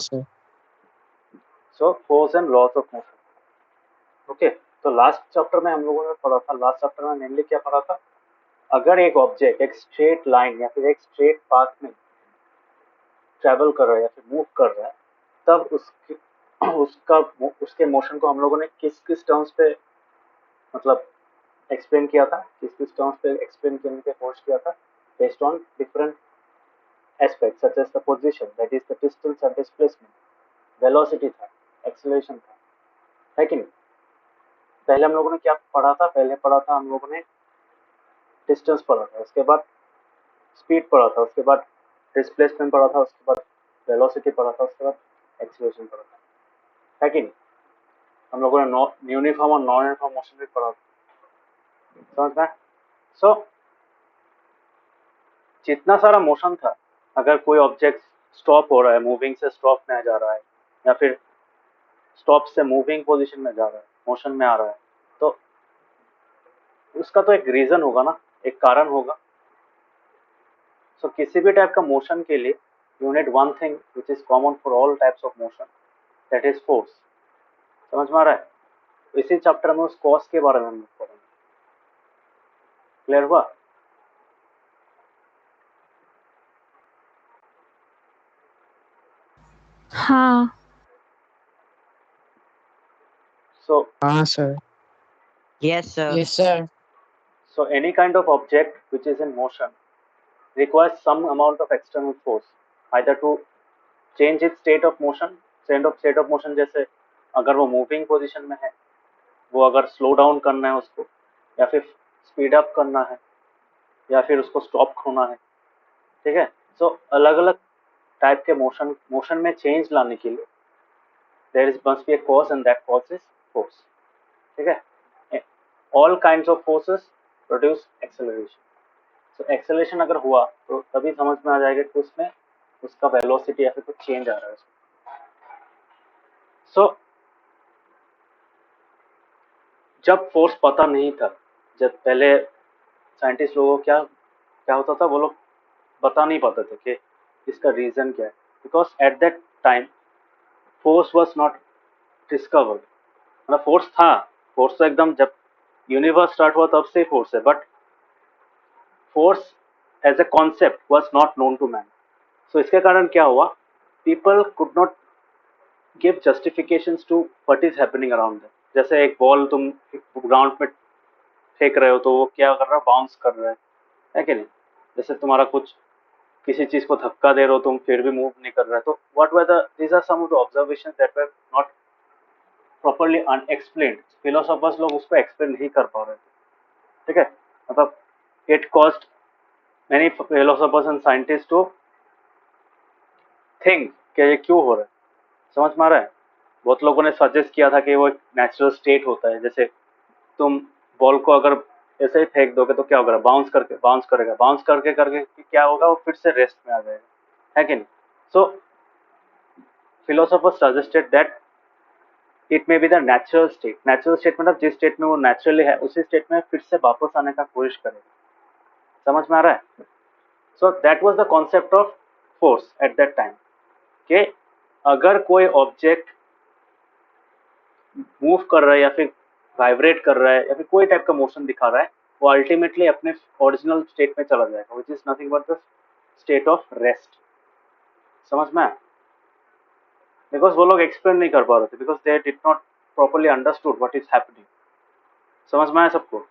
sir. So force and loss of motion. Okay, तो last chapter में हम लोगों ने पढ़ा था, लास्ट चैप्टर में मेनली क्या पढ़ा था, अगर एक ऑब्जेक्ट एक स्ट्रेट लाइन या फिर एक स्ट्रेट पाथ में ट्रेवल कर रहा है या फिर मूव कर रहा है, तब उसके मोशन को हम लोगों ने किस किस टर्म्स पे मतलब एक्सप्लेन किया था, किस किस टर्म्स पे एक्सप्लेन करने की कोशिश किया था, based on different aspects such as the position, that is the distance and displacement, velocity था, एक्सेलरेशन था, है कि नहीं। पहले हम लोगों ने क्या पढ़ा था, पहले पढ़ा था हम लोगों ने डिस्टेंस पढ़ा था, उसके बाद स्पीड पढ़ा था, उसके बाद डिस्प्लेसमेंट पढ़ा था, उसके बाद वेलोसिटी पढ़ा था, उसके बाद एक्सेलरेशन पढ़ा था, है कि नहीं। हम लोगों ने यूनिफॉर्म और नॉन यूनिफॉर्म मोशन भी पढ़ा था, समझ में। सो जितना सारा मोशन था, अगर कोई ऑब्जेक्ट स्टॉप हो रहा है, मूविंग से स्टॉप में जा रहा है, या फिर स्टॉप से मूविंग पोजीशन में जा रहा है, मोशन में आ रहा है, तो उसका तो एक रीजन होगा ना, एक कारण होगा। सो किसी भी टाइप का मोशन के लिए you need one thing which is common for all types of motion, that is force. समझ में आ रहा है। इसी चैप्टर में उस कॉज के बारे में हम पढ़ेंगे। क्लियर हुआ। हाँ। सो Sir. Yes, sir. Yes, sir. so any kind of object which is in motion requires some amount of external force, either to change its state of motion, state of motion जैसे अगर वो moving position में है, वो अगर slow down करना है उसको, या फिर स्पीड अप करना है, या फिर उसको स्टॉप होना है, ठीक है। सो अलग अलग टाइप के मोशन में चेंज लाने के लिए there is must be a cause and that cause is force, ठीक है। All kinds of forces produce acceleration. So acceleration अगर हुआ तो तभी समझ में आ जाएगा कि उसमें उसका वेलोसिटी या फिर कुछ चेंज आ रहा है उसमें। सो जब फोर्स पता नहीं था, जब पहले साइंटिस्ट लोगों को क्या क्या होता था, वो लोग बता नहीं पाते थे कि इसका रीजन क्या है, because at that time force was not discovered. मतलब फोर्स था, फोर्स तो एकदम जब यूनिवर्स स्टार्ट हुआ तब से फोर्स है, but force as a concept was not known to man. So इसके कारण क्या हुआ, people could not give justifications to what is happening around them. जैसे एक बॉल तुम ग्राउंड में फेंक रहे हो तो वो क्या कर रहा है, बाउंस कर रहा है कि नहीं। जैसे तुम्हारा कुछ किसी चीज को धक्का दे रहे हो तुम, फिर भी मूव नहीं कर रहा है, तो what were the these are some of the observations that were not properly unexplained. Philosophers लोग उसको एक्सप्लेन नहीं कर पा रहे थे, ठीक है। मतलब it cost many philosophers and scientist to think कि ये क्यों हो रहा है। समझ में आ रहा है। बहुत लोगों ने सजेस्ट किया था कि वो एक नेचुरल स्टेट होता है, जैसे तुम बॉल को अगर ऐसे ही फेंक दोगे तो क्या होगा, बाउंस करेगा, बाउंस करके करके क्या होगा, वो फिर से रेस्ट में आ जाएगा, है कि नहीं। So philosophers suggested that it may be the natural state. Natural state मतलब जिस स्टेट में वो नेचुरली है उसी स्टेट में फिर से वापस आने का कोशिश करेगा। समझ में आ रहा है। So that was the concept of force at that time, कि अगर कोई ऑब्जेक्ट मूव कर रहा है या फिर वाइब्रेट कर रहा है या फिर कोई टाइप का मोशन दिखा रहा है, वो अल्टीमेटली अपने ओरिजिनल स्टेट में चला जाएगा, which is nothing but the state of rest. समझ में। बिकॉज वो लोग एक्सप्लेन नहीं कर पा रहे थे, because they did not properly understood what is happening. समझ में आया सबको।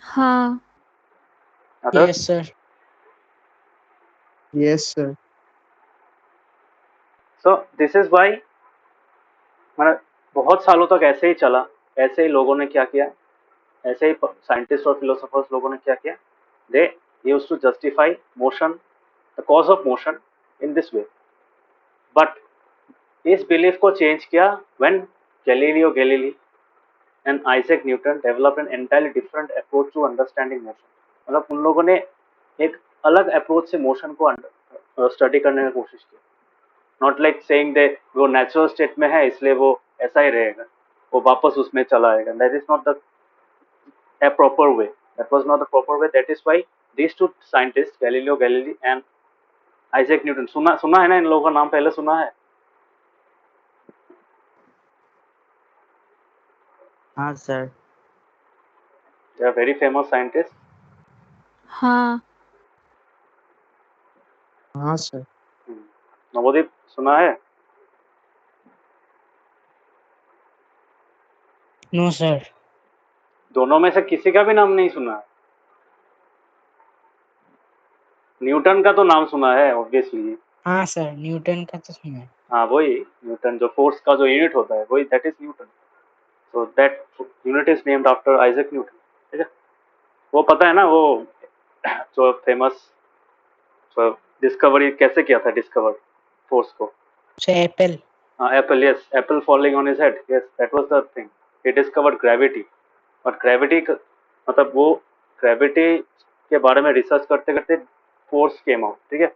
हाँ। Yes, sir. Yes, sir. So this is why मतलब बहुत सालों तक ऐसे ही चला, ऐसे ही लोगों ने क्या किया, ऐसे ही साइंटिस्ट और फिलोसोफर्स लोगों ने क्या किया, they used to justify motion, the cause of motion in this way. But इस बिलीफ को चेंज किया when Galileo Galilei and Isaac Newton develop an entirely different approach to understanding motion. मतलब उन लोगों ने एक अलग अप्रोच से मोशन को स्टडी करने की कोशिश की। नॉट लाइक सेइंग दे वो नेचुरल स्टेट में है इसलिए वो ऐसा ही रहेगा, वो वापस उसमें चला आएगा। That is not the a proper way. That was not the proper way. That is why these two scientists, Galileo Galilei and Isaac Newton सुना सुना है ना, इन लोगों का नाम पहले सुना है? हाँ sir. They are very famous scientist. हाँ। हाँ सर। नवोदीप सुना है? No sir. दोनों में से किसी का भी नाम नहीं सुना है? न्यूटन का तो नाम सुना है ऑब्वियसली। हाँ सर, न्यूटन का तो सुना है। हाँ वही न्यूटन, जो फोर्स का जो यूनिट होता है वही, that is Newton. So that unit is named after Isaac Newton. ठीक है, वो पता है ना वो जो फेमस डिस्कवरी कैसे किया था, डिस्कवर फोर्स को? Sir Apple. Apple, yes, Apple falling on his head, yes that was the thing. He discovered gravity. और ग्रेविटी मतलब वो ग्रेविटी के बारे में रिसर्च करते करते फोर्स केम आउट। ठीक है,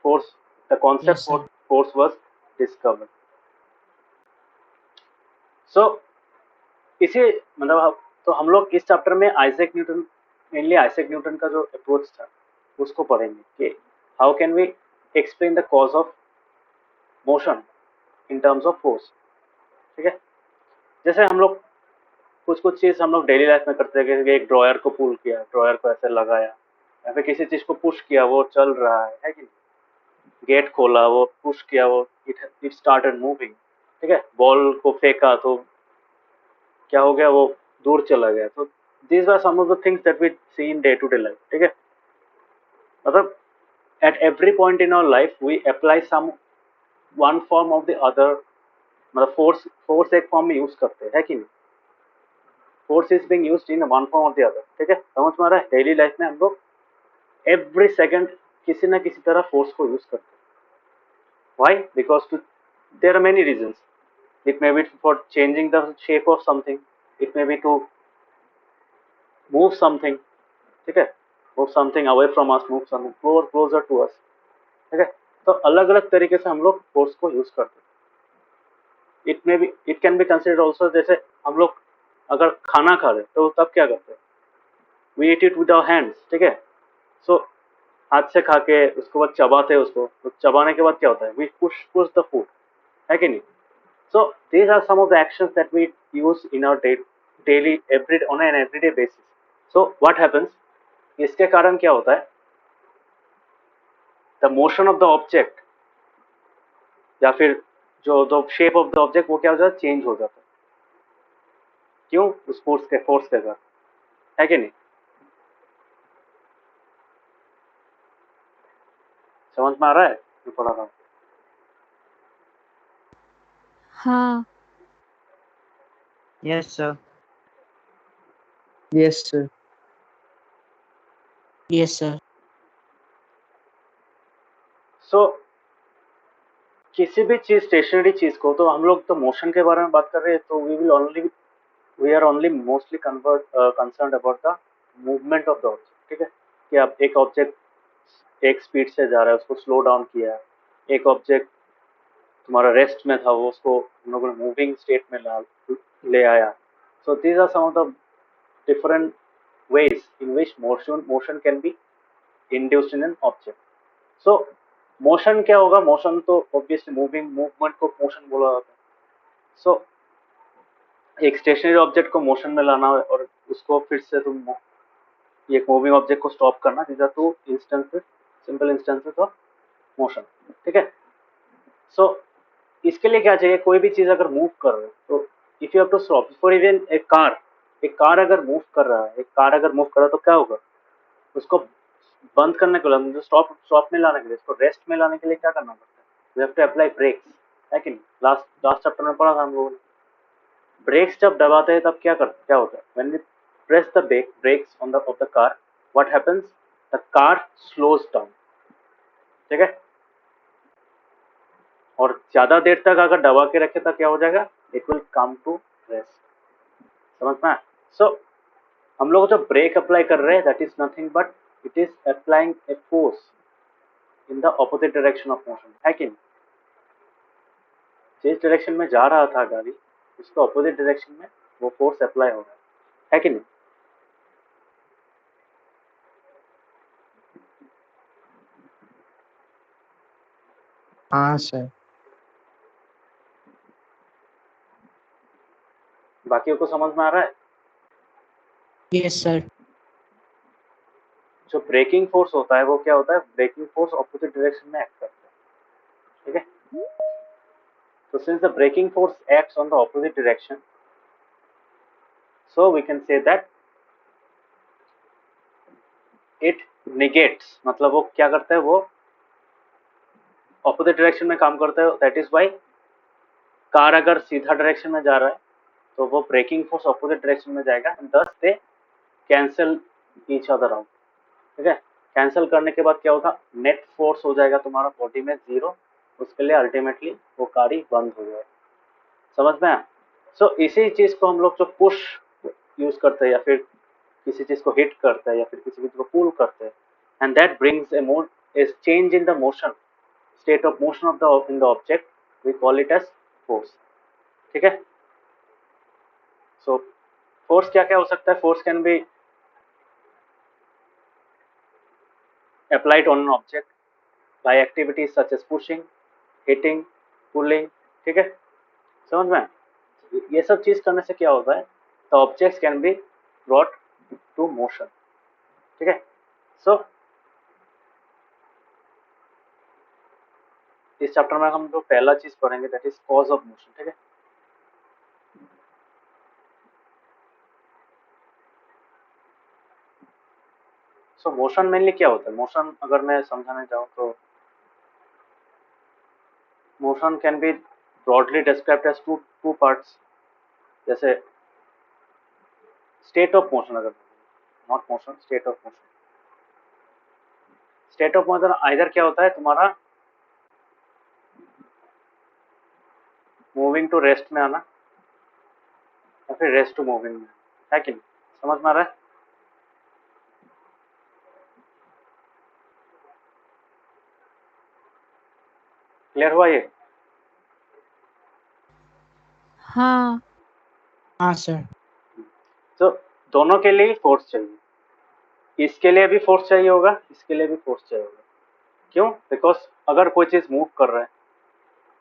force, the concept yes for sir. Force was discovered. So इसी मतलब तो हम लोग इस चैप्टर में Isaac Newton, mainly Isaac Newton का जो अप्रोच था उसको पढ़ेंगे कि how can we explain the cause of motion in terms of force. ठीक है, जैसे हम लोग कुछ कुछ चीज हम लोग डेली लाइफ में करते हैं कि एक ड्रॉयर को पुल किया, ड्रॉयर को ऐसे लगाया, या फिर किसी चीज को पुश किया वो चल रहा है कि नहीं? गेट खोला वो पुश किया वो इट स्टार्टेड मूविंग। ठीक है, बॉल को फेंका तो क्या हो गया, वो दूर चला गया। तो these are some of the things that we see in day to day life. ठीक है, मतलब at every point in our life we apply some one form of the other, मतलब फोर्स फोर्स एक फॉर्म में use करते हैं कि नहीं? Force is being used in one form और द अदर। ठीक है, समझ में आ रहा है? डेली लाइफ में हम लोग एवरी सेकंड किसी ना किसी तरह फोर्स को यूज करते हैं। Why? Because there are many reasons. It may be for changing the shape of something, it may be to move something. ठीक है, move something away from us, move something closer to us. ठीक है, तो अलग अलग तरीके से हम लोग फोर्स को यूज करते हैं। It may B, it can be considered also, जैसे हम लोग अगर खाना खा रहे तो तब क्या करते हैं? We eat it with our hands. ठीक है, सो हाथ से खा के उसके बाद चबाते हैं उसको, तो चबाने के बाद क्या होता है? We push push the food, है कि नहीं? So these are some of the actions that we use in our daily every on an everyday basis. So what happens, इसके कारण क्या होता है? The motion of the object, या फिर जो शेप ऑफ द ऑब्जेक्ट वो क्या हो जाता है? चेंज हो जाता है। क्यों? उस फोर्स के कारण, है कि नहीं? समझ में आ रहा है जो पढ़ा रहा हूँ? हाँ। Yes sir. Yes sir. Yes sir. So किसी भी चीज, स्टेशनरी चीज को, तो हम लोग तो मोशन के बारे में बात कर रहे हैं, तो we are only mostly concern about the movement of the object. ठीक है, कि आप एक ऑब्जेक्ट एक स्पीड से जा रहा है उसको स्लो डाउन किया, एक ऑब्जेक्ट तुम्हारा रेस्ट में था वो उसको हम लोगों ने मूविंग स्टेट में ले आया। So these are some of the different ways in which motion can be induced in an object. So motion क्या होगा? मोशन तो ऑब्वियसली मूविंग मूवमेंट को मोशन बोला जाता है। सो एक स्टेशनरी ऑब्जेक्ट को मोशन में लाना और उसको फिर से तुम एक मूविंग ऑब्जेक्ट को स्टॉप करना, these are two instances, simple instances of motion. ठीक है, सो इसके लिए क्या चाहिए? कोई भी चीज अगर मूव कर रहे हो तो if you have to stop, for even एक कार अगर मूव कर रहा है, एक कार अगर मूव कर रहा है तो क्या होगा? उसको बंद करने के लिए, स्टॉप स्टॉप में लाने के लिए, इसको रेस्ट में लाने के लिए क्या करना पड़ता है? We have to apply brakes, है कि नहीं? लास्ट लास्ट चैप्टर में पढ़ा था हम लोगों ने। ब्रेक्स जब दबाते हैं तब क्या होता है? When we press the brakes on the of the car, what happens? The car slows down. ठीक है, और ज्यादा देर तक अगर दबा के रखे तो क्या हो जाएगा? It will come to rest. समझ में? सो हम लोग जो ब्रेक अप्लाई कर रहे हैं, that is nothing but it is applying a force in the opposite direction of motion, है कि नहीं? जिस डायरेक्शन में जा रहा था गाड़ी, उसके ऑपोजिट डायरेक्शन में वो फोर्स अप्लाई हो रहा है कि नहीं? हाँ सर। बाकियों को समझ में आ रहा है? Yes sir. जो ब्रेकिंग फोर्स होता है वो क्या होता है? ब्रेकिंग फोर्स ऑपोजिट डायरेक्शन में एक्ट करता है, ठीक है? तो since the braking force acts on the opposite direction, so we can say that it negates, मतलब वो क्या करता है, वो ऑपोजिट डायरेक्शन में काम करता है। दैट इज वाई कार अगर सीधा डायरेक्शन में जा रहा है तो वो ब्रेकिंग फोर्स ऑपोजिट डायरेक्शन में जाएगा एंड दस दे कैंसिल ईच अदर आउट, ठीक है? कैंसिल करने के बाद क्या होगा? नेट फोर्स हो जाएगा तुम्हारा बॉडी में 0। उसके लिए अल्टीमेटली वो कार ही बंद हो जाएगा। समझ में आया? सो इसी चीज को हम लोग जो पुश यूज करते हैं या फिर किसी चीज को हिट करते हैं या फिर किसी चीज को पुल करते हैं, and that brings a more is change in the motion, state of motion of the in the object, we call it as force, ठीक है? सो फोर्स क्या क्या हो सकता है? Force can be applied on an object by activities such as pushing, hitting, pulling, ठीक है? समझ में आया? ये सब चीज करने से क्या होता है? the objects can be brought to motion, ठीक है? सो इस चैप्टर में हम जो पहला चीज पढ़ेंगे that is cause of motion, ठीक है? सो मोशन मेनली क्या होता है? मोशन अगर मैं समझाने जाऊं तो motion can be broadly described as two parts. जैसे स्टेट ऑफ मोशन, अगर not motion, state of motion, state of motion either क्या होता है तुम्हारा मूविंग टू रेस्ट में आना या फिर रेस्ट टू मूविंग में, है कि नहीं? समझ में आ रहा है? क्लियर हुआ ये? हाँ हाँ सर। तो दोनों के लिए फोर्स चाहिए, इसके लिए भी फोर्स चाहिए होगा, इसके लिए भी फोर्स चाहिए होगा। क्यों? बिकॉज अगर कोई चीज मूव कर रहा है,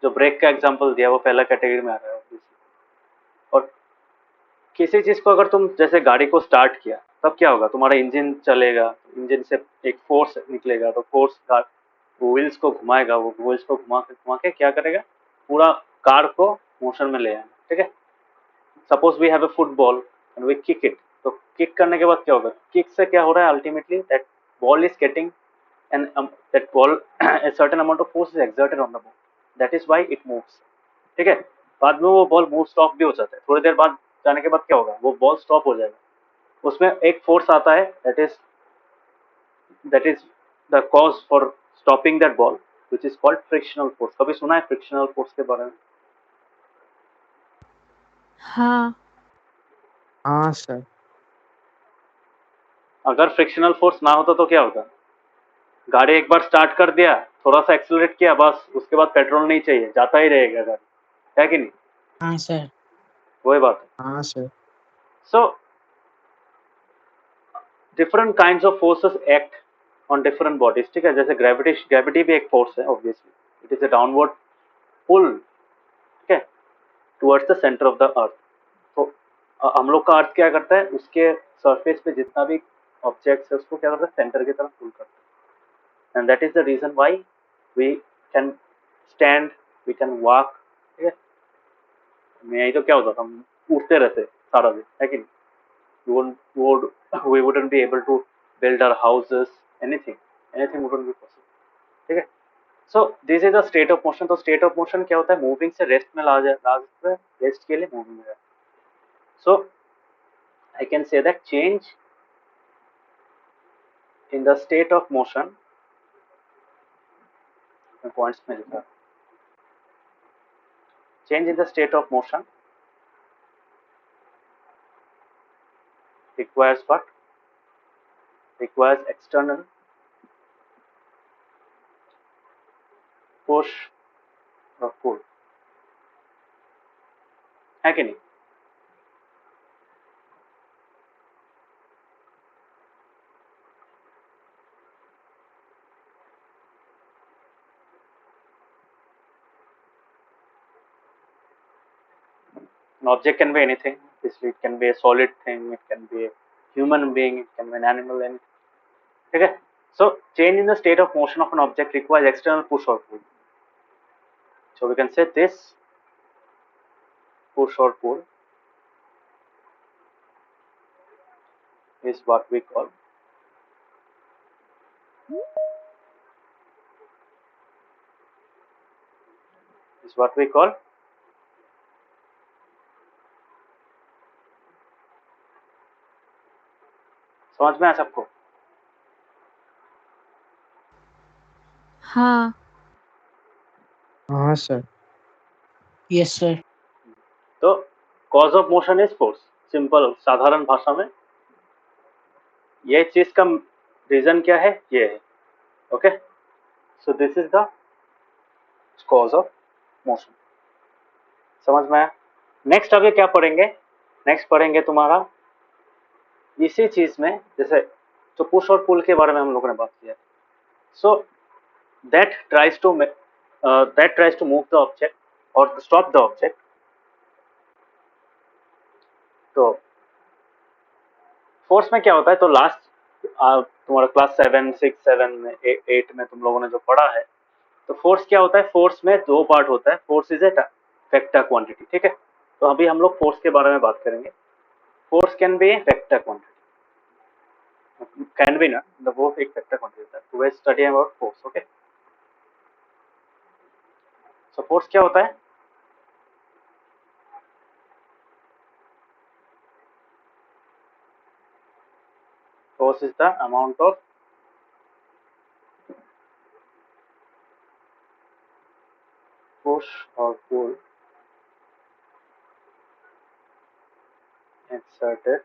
जो ब्रेक का एग्जांपल दिया वो पहला कैटेगरी में आ रहा है obviously। और किसी चीज को अगर तुम जैसे गाड़ी को स्टार्ट किया तब क्या होगा? तुम्हारा इंजन चलेगा, इंजन से एक फोर्स निकलेगा, तो फोर्स व्हील्स को घुमाएगा, वो व्हील्स को घुमा के क्या करेगा? पूरा कार को मोशन में ले आएगा, ठीक है? Suppose we have a football and we kick it, तो किक करने के बाद क्या होगा? किक से क्या हो रहा है? Ultimately that ball is getting and that ball a certain amount of force is exerted on the ball, that is why it moves, ठीक है? बाद में वो बॉल मूव स्टॉप भी हो जाता है, थोड़ी देर बाद जाने के बाद क्या होगा? वो बॉल स्टॉप हो जाएगा। उसमें एक फोर्स आता है that is the cause for stopping that ball, which is called frictional force। कभी सुना है फ्रिक्शनल फोर्स के बारे में? हाँ हाँ सर। अगर फ्रिक्शनल फोर्स ना होता तो क्या होता? गाड़ी एक बार स्टार्ट कर दिया, थोड़ा सा एक्सेलरेट किया, बस उसके बाद पेट्रोल नहीं चाहिए, जाता ही रहेगा गाड़ी, है कि नहीं? हाँ सर। वही बात है। हाँ सर। So different kinds of forces act on different bodies, ठीक है? जैसे ग्रेविटी भी एक फोर्स है obviously, it is a downward pull, ठीक है, towards the centre of the earth. तो हम लोग का अर्थ क्या करता है? उसके सरफेस पे जितना भी ऑब्जेक्ट्स है उसको क्या करता है? सेंटर की तरफ पुल करता है, and that is the reason why we can stand, we can walk, ठीक है? नहीं तो क्या होता था? हम उठते रहते सारा दिन, है कि नहीं? we wouldn't be able to build our houses, anything wouldn't be possible, ठीक है? So this is a state of motion. तो स्टेट ऑफ मोशन क्या होता है? मूविंग से रेस्ट में ला जाता है, रेस्ट के लिए मूविंग में। So I can say that change in the state of motion, points में लिखा, change in the state of motion requires what? Requires external push or pull, है कि नहीं? An object can be anything. Basically, it can be a solid thing, it can be a human being, it can be an animal, anything. Okay. So change in the state of motion of an object requires external push or pull. So we can say this push or pull is what we call समझ में आया सबको? हाँ हाँ सर। Yes sir. तो cause of motion is force, simple साधारण भाषा में ये चीज का रीजन क्या है, ये है। Okay, so this is the cause of motion. समझ में आया? नेक्स्ट आगे क्या पढ़ेंगे? नेक्स्ट पढ़ेंगे तुम्हारा इसी चीज में, जैसे तो पुश और पुल के बारे में हम लोगों ने बात किया। So that tries to move the object और स्टॉप द ऑब्जेक्ट। तो फोर्स में क्या होता है, तो लास्ट तुम्हारा क्लास 7, 6, 7 में 8 में तुम लोगों ने जो पढ़ा है, तो फोर्स क्या होता है, फोर्स में दो पार्ट होता है। Force is a vector quantity, ठीक है। तो अभी हम लोग फोर्स के बारे में बात करेंगे। Force can be a vector quantity, can be ना, द वो एक वेक्टर क्वांटिटी होता है। तो we study about force. Okay, so force क्या होता है? Force is the amount of push or pull exerted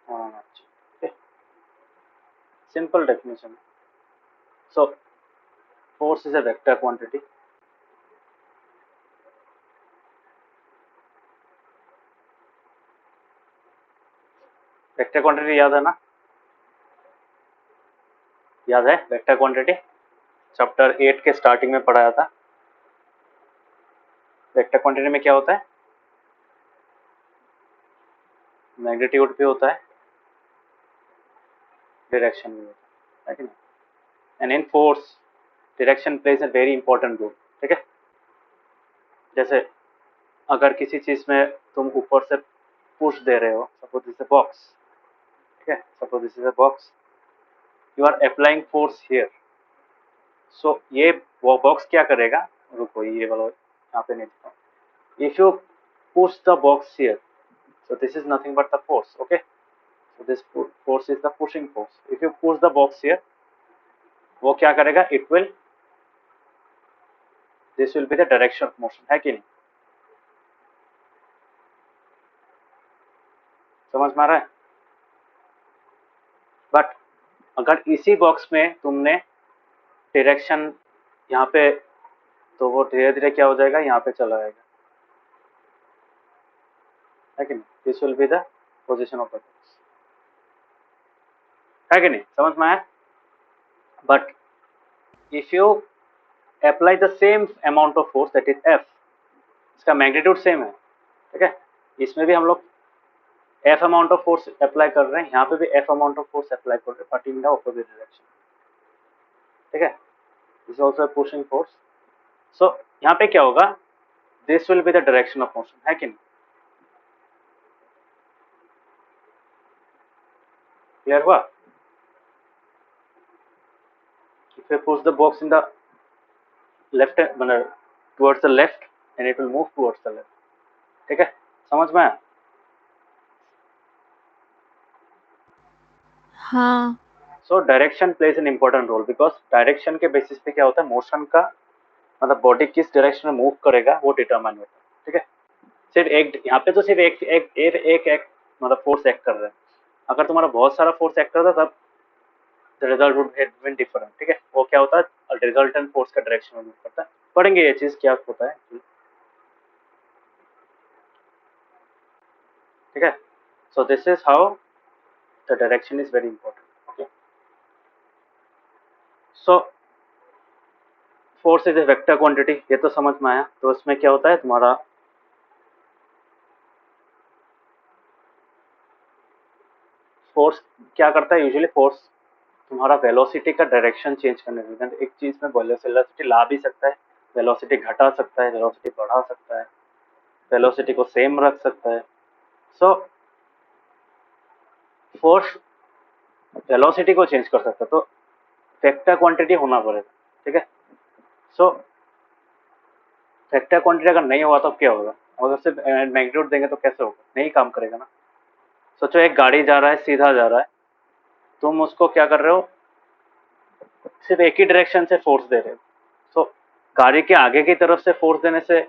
on an object. Okay, simple definition. So force is a vector quantity. Vector quantity याद है ना? याद है वेक्टर क्वांटिटी? चैप्टर 8 के starting में पढ़ाया था। वेक्टर क्वांटिटी में क्या होता है? मैग्नीट्यूड भी होता है, डायरेक्शन भी होता है कि नहीं? And in force direction plays a very important role, ठीक है। जैसे अगर किसी चीज में तुम ऊपर से पुश दे रहे हो, suppose this is a box, ठीक है, suppose this is a box, you are applying force here. So ये वो बॉक्स क्या करेगा, रुको ये वाला यहाँ पे नहीं दिखा। If you push the box here, so this is nothing but the force. Okay, so this force is the pushing force. If you push the box here, वो क्या करेगा, it will, this will be the direction of motion, है कि नहीं? समझ में आ रहा है? बट अगर इसी बॉक्स में तुमने डायरेक्शन यहाँ पे, तो वो धीरे धीरे क्या हो जाएगा, यहाँ पे चला जाएगा, है कि नहीं? This will be the position of the box, है कि नहीं? समझ में आया? But if you apply the same amount of force, that is F, इसका मैग्नीट्यूड सेम है, ठीक है। इसमें भी हम लोग F amount of force apply कर रहे हैं, यहाँ पे भी F amount of force apply कर रहे हैं, but in the opposite direction, ठीक है। This also pushing force. सो यहाँ पे क्या होगा, this will be the direction of motion, है कि नहीं? क्लियर हुआ? If you push the box in the left, मतलब towards the left, and it will move towards the left, ठीक है। समझ में आया? हाँ so direction plays an important role, because direction के बेसिस पे क्या होता है, मोशन का मतलब बॉडी किस डायरेक्शन में मूव करेगा वो डिटरमाइन होता है, ठीक है। सिर्फ एक यहाँ पे तो सिर्फ एक मतलब फोर्स एक्ट कर रहा है। अगर तुम्हारा बहुत सारा फोर्स एक्ट करता तब the result would have been different, ठीक है। वो क्या होता है, रिजल्टेंट फोर्स का डायरेक्शन में मूव करता है। पढ़ेंगे ये चीज क्या होता है, ठीक है। So this is how the direction is very important. Okay, so force is a vector quantity, ये तो समझ में आया। तो इसमें क्या होता है तुम्हारा फोर्स क्या करता है, यूजुअली फोर्स तुम्हारा वेलोसिटी का डायरेक्शन चेंज करने देता है। एक चीज में वेलोसिटी ला भी सकता है, वेलोसिटी घटा सकता है, वेलोसिटी बढ़ा सकता है, वेलोसिटी को सेम रख सकता है। सो फोर्स वेलोसिटी को चेंज कर सकता है, तो वेक्टर क्वांटिटी होना पड़ेगा, ठीक है। सो वेक्टर क्वांटिटी अगर नहीं हुआ तो क्या होगा, अगर सिर्फ मैग्नीट्यूड देंगे तो कैसे होगा, नहीं काम करेगा ना। सोचो एक गाड़ी जा रहा है, सीधा जा रहा है, तुम उसको क्या कर रहे हो, सिर्फ एक ही डायरेक्शन से फोर्स दे रहे हो। सो गाड़ी के आगे की तरफ से फोर्स देने से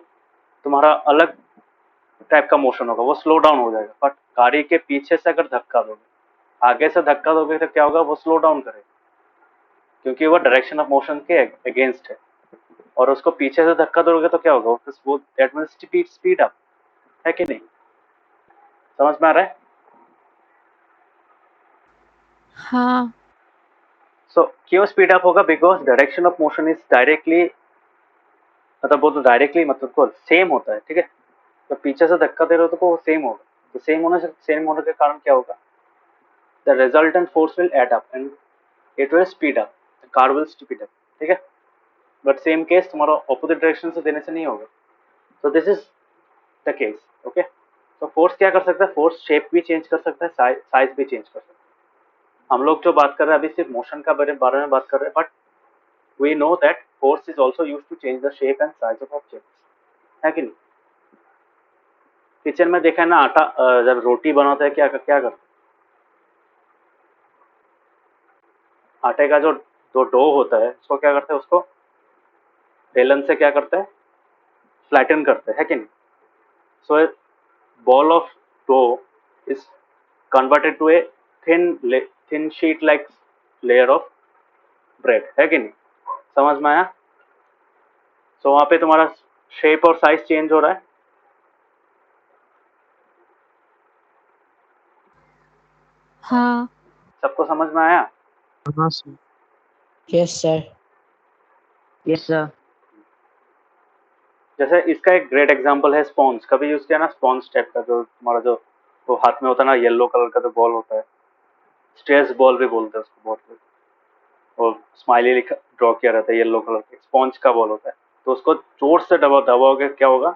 तुम्हारा अलग टाइप का मोशन होगा, वो स्लो डाउन हो जाएगा। बट गाड़ी के पीछे से अगर धक्का दोगे, आगे से धक्का दोगे तो क्या होगा, वो स्लो डाउन करेगा, क्योंकि वो डायरेक्शन ऑफ मोशन के अगेंस्ट है। और उसको पीछे से धक्का दोगे तो क्या होगा, वो दैट मींस स्पीड अप, है कि नहीं, समझ में आ रहा है। हाँ सो क्यों स्पीड अप होगा, because direction of motion is directly, मतलब वो तो डायरेक्टली मतलब को सेम होता है, ठीक है। तो पीछे से धक्का दे रहे हो तो वो सेम होगा, तो सेम होने के कारण क्या होगा, the resultant force will add up and it will speed up, the car will speed up, ठीक है। बट सेम केस तुम्हारा ऑपोजिट डायरेक्शन से देने से नहीं होगा। तो this is the case, okay. तो फोर्स क्या कर सकता है, फोर्स शेप भी चेंज कर सकता है, साइज भी चेंज कर सकता है। हम लोग जो बात कर रहे हैं अभी सिर्फ मोशन का बारे में बात कर रहे हैं, but we know that force is also use to change the shape and size of object, है कि नहीं। किचन में देखा है ना, आटा जब रोटी बनाता है क्या क्या करते हैं, आटे का जो डो होता है उसको क्या करते हैं, उसको बेलन से क्या करते हैं, फ्लैटन करते हैं, है कि नहीं। So a ball of dough is converted to a thin sheet like layer of bread, है कि नहीं, समझ में आया। सो वहां पे तुम्हारा शेप और साइज चेंज हो रहा है। हाँ सबको समझ में आया। हाँ सर। Yes sir. Yes, sir. जैसे इसका एक ग्रेट एग्जांपल है स्पॉन्ज, कभी यूज किया ना स्पॉन्ज टाइप का, जो तुम्हारा जो वो हाथ में होता है ना, येलो कलर का जो बॉल होता है, स्ट्रेस बॉल भी बोलते हैं उसको, बहुत और स्माइली लिखा ड्रॉ किया रहता है, येलो कलर का स्पॉन्ज का बॉल होता है। तो उसको जोर से दबाओगे क्या होगा,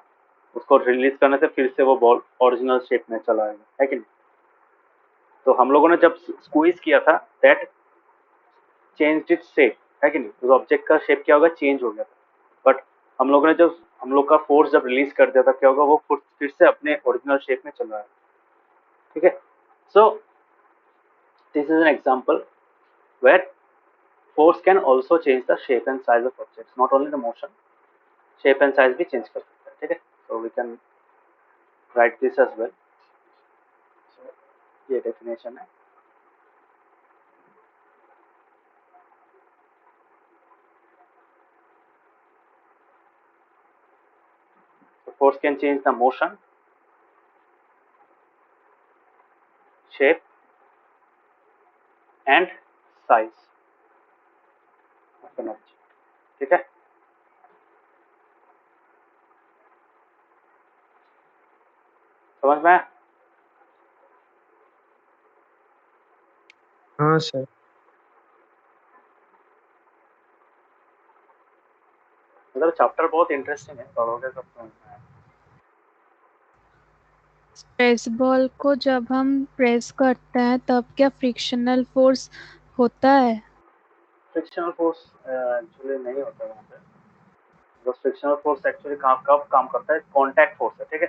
उसको रिलीज करने से फिर से वो बॉल ओरिजिनल शेप में चला आएगा, है कि नहीं। तो हम लोगों ने जब स्क्वीज किया था, दैट चेंज इट्स शेप, है कि नहीं, उस ऑब्जेक्ट का शेप क्या होगा, चेंज हो गया था। बट हम लोगों ने जब हम लोग का फोर्स जब रिलीज कर दिया था, क्या होगा, वो फिर से अपने ओरिजिनल शेप में चला है, ठीक है। So this is an example where force can also change the shape and size of objects, not only the motion, shape and size भी change कर सकता है, ठीक है। so we can write this as well। so ये definition है। so force can change the motion, shape and size of an object, ठीक है। समझ में आया। हाँ सर। मतलब चैप्टर बहुत इंटरेस्टिंग है, पढ़ोगे तो समझ में आएगा। प्रेस बॉल को जब हम प्रेस करते हैं तब क्या फ्रिक्शनल फोर्स होता है? फ्रिक्शनल फोर्स एक्चुअली नहीं होता वहाँ पे, तो फ्रिक्शनल फोर्स एक्चुअली कब काम करता है, कॉन्टैक्ट फोर्स है, ठीक है।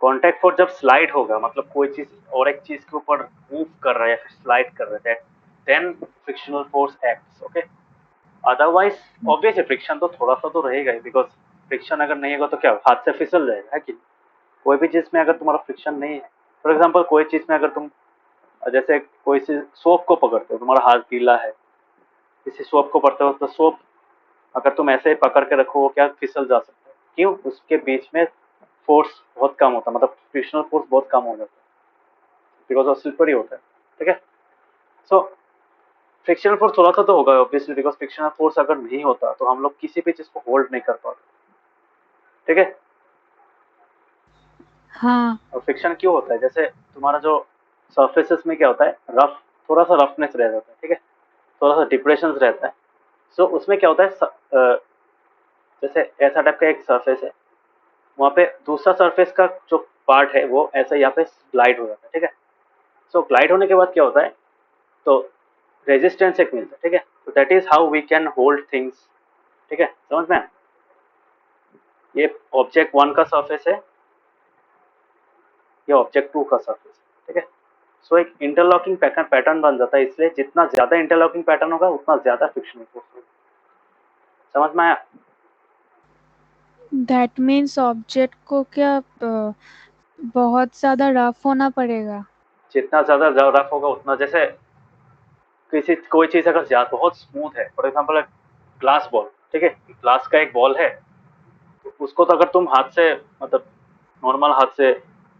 कॉन्टैक्ट फोर्स जब स्लाइड होगा, मतलब कोई चीज और एक चीज के ऊपर मूव कर रहा है या फिर स्लाइड कर रहा है, then frictional force acts, okay. Otherwise obvious है, फ्रिक्शन तो थोड़ा सा तो रहेगा ही, बिकॉज फ्रिक्शन अगर नहीं होगा तो क्या हाथ से फिसल जाएगा, है कि कोई भी चीज में अगर तुम्हारा फ्रिक्शन नहीं है, फॉर एग्जाम्पल कोई चीज में अगर तुम जैसे कोई चीज सोप को पकड़ते हो, तुम्हारा हाथ गीला है, किसी सोप को पकड़ते हो तो सोप अगर तुम ऐसे ही पकड़ के रखो वो क्या फिसल जा सकता है, क्यों, उसके बीच में फोर्स बहुत कम होता है, मतलब फ्रिक्शनल फोर्स बहुत कम हो जाता है, बिकॉज वो स्लिपरी होता है, ठीक है। सो फ्रिक्शनल फोर्स थोड़ा सा तो होगा ऑब्वियसली, बिकॉज फ्रिक्शनल फोर्स अगर नहीं होता तो हम लोग किसी भी चीज को होल्ड नहीं कर पाते, ठीक है। हाँ। और फ्रिक्शन क्यों होता है, जैसे तुम्हारा जो सरफेसेस में क्या होता है, रफ, थोड़ा सा रफनेस रह जाता है, ठीक है, थोड़ा सा डिप्रेशन रहता है। सो उसमें क्या होता है, जैसे ऐसा टाइप का एक सरफेस है, वहाँ पे दूसरा सरफेस का जो पार्ट है वो ऐसा यहाँ पे ग्लाइड हो जाता है, ठीक है। सो ग्लाइड होने के बाद क्या होता है, तो रेजिस्टेंस एक मिलता है, ठीक है। तो that is how we can hold things, ठीक है, समझ में। ये ऑब्जेक्ट 1 का सरफेस है, ये ऑब्जेक्ट 2 का सरफेस है, ठीक है। सो एक इंटरलॉकिंग पैटर्न बन जाता है, इसलिए जितना ज्यादा इंटरलॉकिंग पैटर्न होगा उतना ज्यादा फ्रिक्शनल फोर्स होगा, समझ में आया। दैट मीन्स ऑब्जेक्ट को क्या बहुत ज्यादा रफ होना पड़ेगा? जितना ज्यादा रफ होगा उतना, जैसे किसी कोई चीज अगर बहुत स्मूथ है, फॉर एग्जाम्पल ग्लास बॉल, ठीक है, ग्लास का एक बॉल है, तो उसको तो अगर तुम हाथ से, मतलब नॉर्मल हाथ से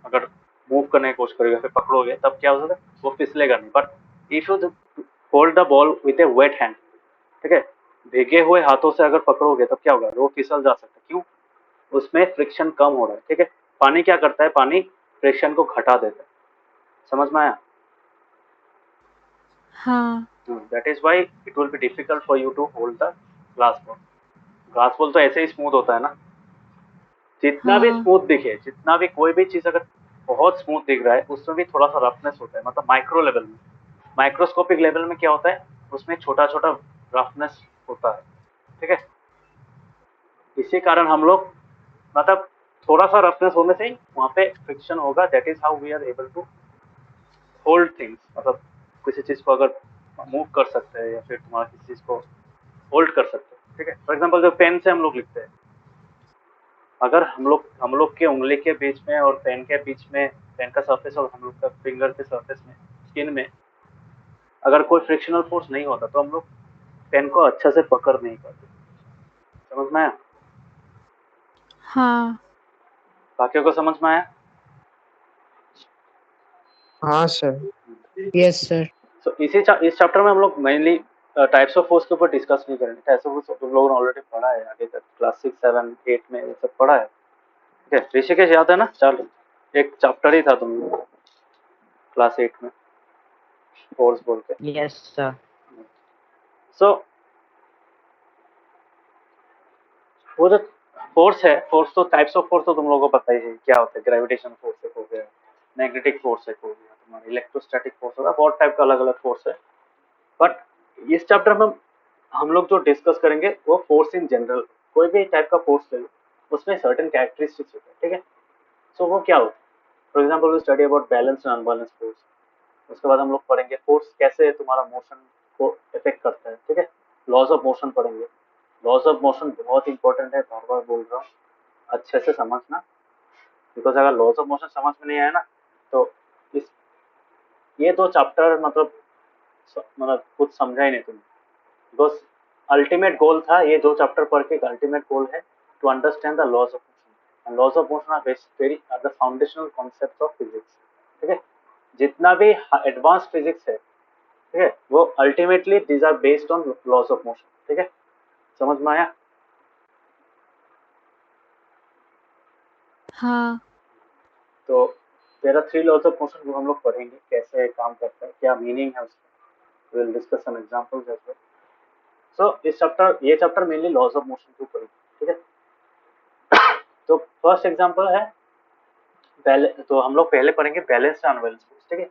अगर मूव करने की कोशिश करोगे, फिर पकड़ोगे, तब क्या होगा, वो फिसलेगा नहीं। But if you hold the ball with A wait hand, ठीक है, भीगे हुए हाथों से अगर पकड़ोगे तब क्या होगा, वो फिसल जा सकता है, क्यों, उसमें फ्रिक्शन कम हो रहा है, ठीक है। पानी क्या करता है, पानी फ्रिक्शन को घटा देता है, समझ में आया। हाँ। That is why it will be difficult for you to hold the glass ball. Glass ball तो ऐसे ही स्मूथ होता है ना, जितना भी हाँ। स्मूथ दिखे, जितना भी कोई भी चीज अगर बहुत स्मूथ दिख रहा है, उसमें भी थोड़ा सा रफनेस होता है, मतलब माइक्रो लेवल में। माइक्रोस्कोपिक लेवल में क्या होता है, उसमें छोटा छोटा रफनेस होता है, ठीक है। इसी कारण हम लोग, मतलब थोड़ा सा रफनेस होने से ही वहाँ पे फ्रिक्शन होगा, that is how we are able to hold things, मतलब किसी चीज को अगर मूव कर सकते हैं या फिर तुम्हारा किसी चीज को होल्ड कर सकते हैं, ठीक है। फॉर एग्जाम्पल जो पेन से हम लोग लिखते हैं, अगर हम लोग के उंगली के बीच में और पेन के बीच में, पेन का सरफेस और हम लोग का फिंगर के सरफेस में, स्किन में, अगर कोई फ्रिक्शनल फोर्स नहीं होता तो हम लोग पेन को अच्छे से पकड़ नहीं पाते, समझ में आया। हाँ। बाकियों को समझ में आया। हाँ सर। Yes sir. तो इस चैप्टर में हम लोग मेनली टाइप्स ऑफ फोर्स के ऊपर डिस्कस नहीं करेंगे। टाइप्स ऑफ फोर्स तुम लोगों ने ऑलरेडी पढ़ा है, आगे तक क्लास 6, 7, 8 में ये सब पढ़ा है, ठीक है। ऋषिकेश याद है ना, चल एक चैप्टर ही था तुम लोग क्लास 8 में, फोर्स बोल के। Yes, sir. सो वो जो फोर्स है, फोर्स तो टाइप्स ऑफ फोर्स तो तुम लोगों को पता ही है क्या होता है। ग्रेविटेशन फोर्स एक हो गया, मैग्नेटिक फोर्स एक हो गया, तुम्हारा इलेक्ट्रोस्टैटिक फोर्स होगा, बहुत टाइप का अलग अलग फोर्स है। बट इस चैप्टर में हम लोग जो डिस्कस करेंगे वो फोर्स इन जनरल, कोई भी टाइप का फोर्स ले लो, उसमें सर्टेन कैरेक्टरिस्टिक्स होते हैं, ठीक है। सो वो क्या होता है, for example we study about balance and unbalance force. उसके बाद हम लोग पढ़ेंगे फोर्स कैसे तुम्हारा मोशन को इफेक्ट करता है, ठीक है। लॉज ऑफ मोशन पढ़ेंगे। लॉज ऑफ मोशन बहुत इंपॉर्टेंट है, बार बार बोल रहा हूँ, अच्छे से समझना, बिकॉज अगर लॉज ऑफ मोशन समझ में नहीं आया ना, तो इस ये दो चैप्टर मतलब कुछ समझा ही नहीं तुमने, बिकॉज अल्टीमेट गोल था, ये दो चैप्टर पढ़ के अल्टीमेट गोल है to understand the laws of motion. And laws of motion are very are the foundational concept of physics, ठीक है। जितना भी एडवांस फिजिक्स है, ठीक है, वो ultimately these are based on laws of motion, ठीक है, समझ में आया। हाँ। तो there are 3 laws of motion, वो हम लोग पढ़ेंगे कैसे काम करता है, क्या मीनिंग है उसका, will discuss some examples as well. So ये chapter mainly laws of motion को पढ़ेंगे, ठीक है। तो फर्स्ट एग्जांपल है तो हम लोग पहले पढ़ेंगे बैलेंस एंड अनबैलेंस फोर्स, ठीक है।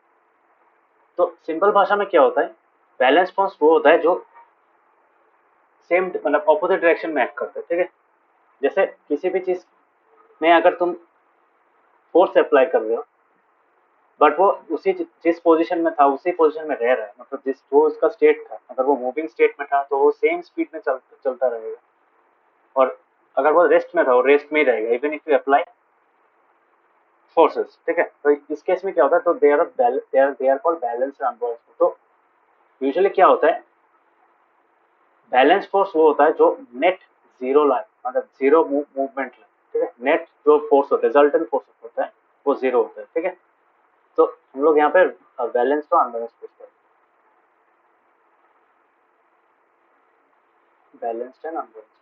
तो सिंपल भाषा में क्या होता है, बैलेंस फोर्स वो होता है जो सेम, मतलब ऑपोजिट डायरेक्शन में एक्ट करता है, ठीक है। जैसे किसी भी चीज में अगर तुम फोर्स अप्लाई कर रहे हो, बट वो उसी जिस पोजीशन में था उसी पोजीशन में रह रहा है, मतलब जिस जो उसका स्टेट था, अगर वो मूविंग स्टेट में था तो वो सेम स्पीड में चलता रहेगा, और अगर वो रेस्ट में था वो रेस्ट में ही रहेगा, even if you apply forces, ठीक है। तो इस केस में क्या होता है, तो they are called balance and unbalance. तो यूजुअली क्या होता है, बैलेंस फोर्स वो होता है जो नेट जीरो लाइन, मतलब जीरो मूवमेंट लाइन, ठीक है। नेट जो फोर्स होता है, रिजल्टेंट फोर्स होता है, वो जीरो होता है, ठीक है। तो हम लोग यहाँ पे बैलेंस तो अनबैलेंस फोर्स करते बैलेंस्ड एंड अनबैलेंस्ड।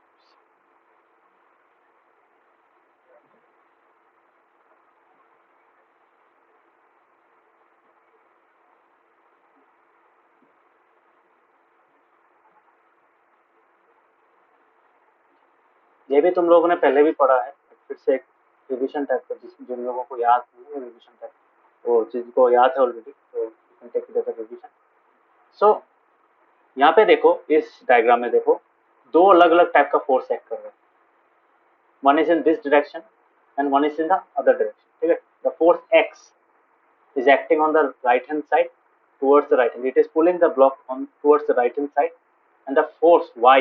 ये भी तुम लोगों ने पहले भी पढ़ा है, फिर से एक रिविजन टाइप का, जिन लोगों को याद नहीं है रिविजन टाइप, वो जिनको याद है ऑलरेडी तो take it as a revision. So यहाँ पे देखो, इस डायग्राम में देखो, दो अलग अलग टाइप का फोर्स एक्ट कर रहे हैं। One is in this direction and one is in the other direction, ठीक है। The force x is acting on the right hand side towards the right hand. It is pulling the block on towards the right hand side, and the force Y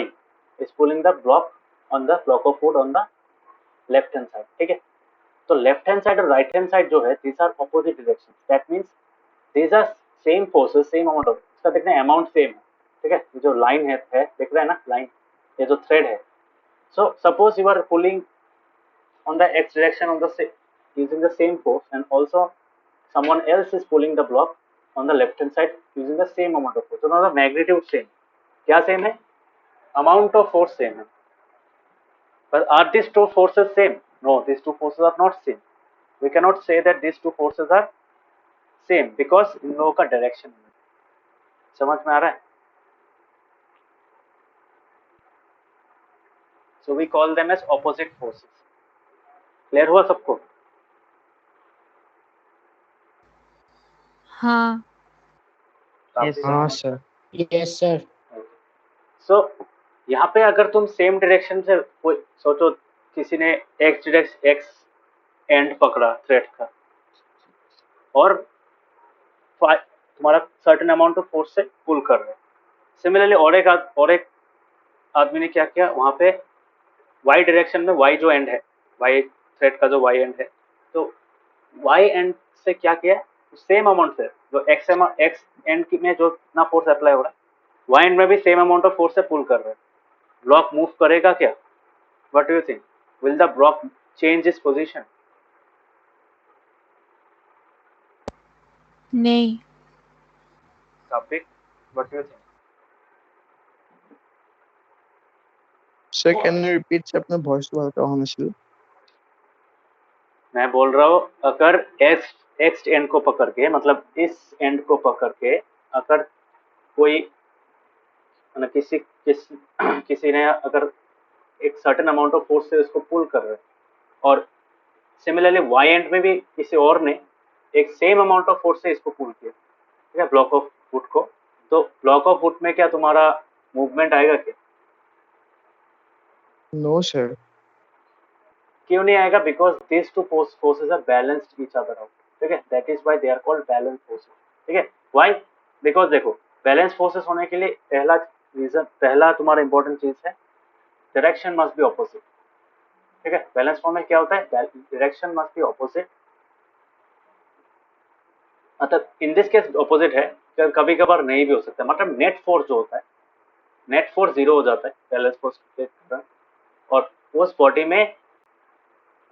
is pulling the block on the block of wood on the left hand side, ठीक है। तो left hand side और right hand side जो है, these are opposite directions. That means these are same forces, same amount of, इसका देखना amount same है, ठीक है। ये जो लाइन है देख रहे हैं ना, लाइन, ये जो थ्रेड है। So suppose you are pulling on the x direction on the using the same force, and also someone else is pulling the block on the left hand side using the same amount of force. So now the magnitude same. क्या same है? Amount of force same है. But are these two forces same? No, these two forces are not same. We cannot say that these two forces are same because इन लोगों का direction समझ में आ रहा है? So we call them as opposite forces. Clear हुआ सबको? हाँ Yes, sir. हाँ सर, यस सर। सो यहाँ पे अगर तुम सेम डायरेक्शन से कोई सोचो, किसी ने एक्स एंड पकड़ा थ्रेड का और तुम्हारा सर्टेन अमाउंट ऑफ फोर्स से पुल कर रहे हैं। सिमिलरली और एक आदमी ने क्या किया, वहां पे वाई डायरेक्शन में, वाई जो एंड है, वाई थ्रेड का जो वाई एंड है, तो वाई एंड से क्या किया, सेम अमाउंट से जो एक्स एंड में जो इतना फोर्स अप्लाई हो रहा है, वाई एंड में भी सेम अमाउंट ऑफ फोर्स से पुल कर रहे हैं। ब्लॉक मूव करेगा क्या? What do you think? Will the block change its position? नहीं। Topic, what do you think? Sir, can you repeat से अपना voice दोबारा करो हमेशा? मैं बोल रहा हूँ, अगर एक्स एंड को पकड़ के, मतलब इस एंड को पकड़ के अगर कोई किसी ने अगर एक सर्टेन अमाउंट ऑफ फोर्स से उसको पुल कर रहे हैं, और सिमिलरली वाई एंड में भी किसी और ने एक सेम अमाउंट ऑफ फोर्स से इसको पुल किया, ठीक है, ब्लॉक ऑफ वुड को, तो ब्लॉक ऑफ वुड में क्या तुम्हारा मूवमेंट आएगा क्या? No, sir. क्यों नहीं आएगा? Because this two forces are balanced each other out, ठीक है। That is why they are called balance forces, ठीक है। व्हाई? बिकॉज देखो, बैलेंस फोर्सेस होने के लिए पहला तुम्हारा इंपॉर्टेंट चीज है, डायरेक्शन मस्ट बी ऑपोजिट, ठीक है। बैलेंस फॉर्म में क्या होता है, डायरेक्शन मस्ट बी ऑपोजिट, मतलब इन दिस केस ऑपोजिट है, कभी कभार नहीं भी हो सकता, मतलब नेट फोर्स जो होता है, नेट फोर्स 0 हो जाता है बैलेंस फोर्स के कारण, और उस बॉडी में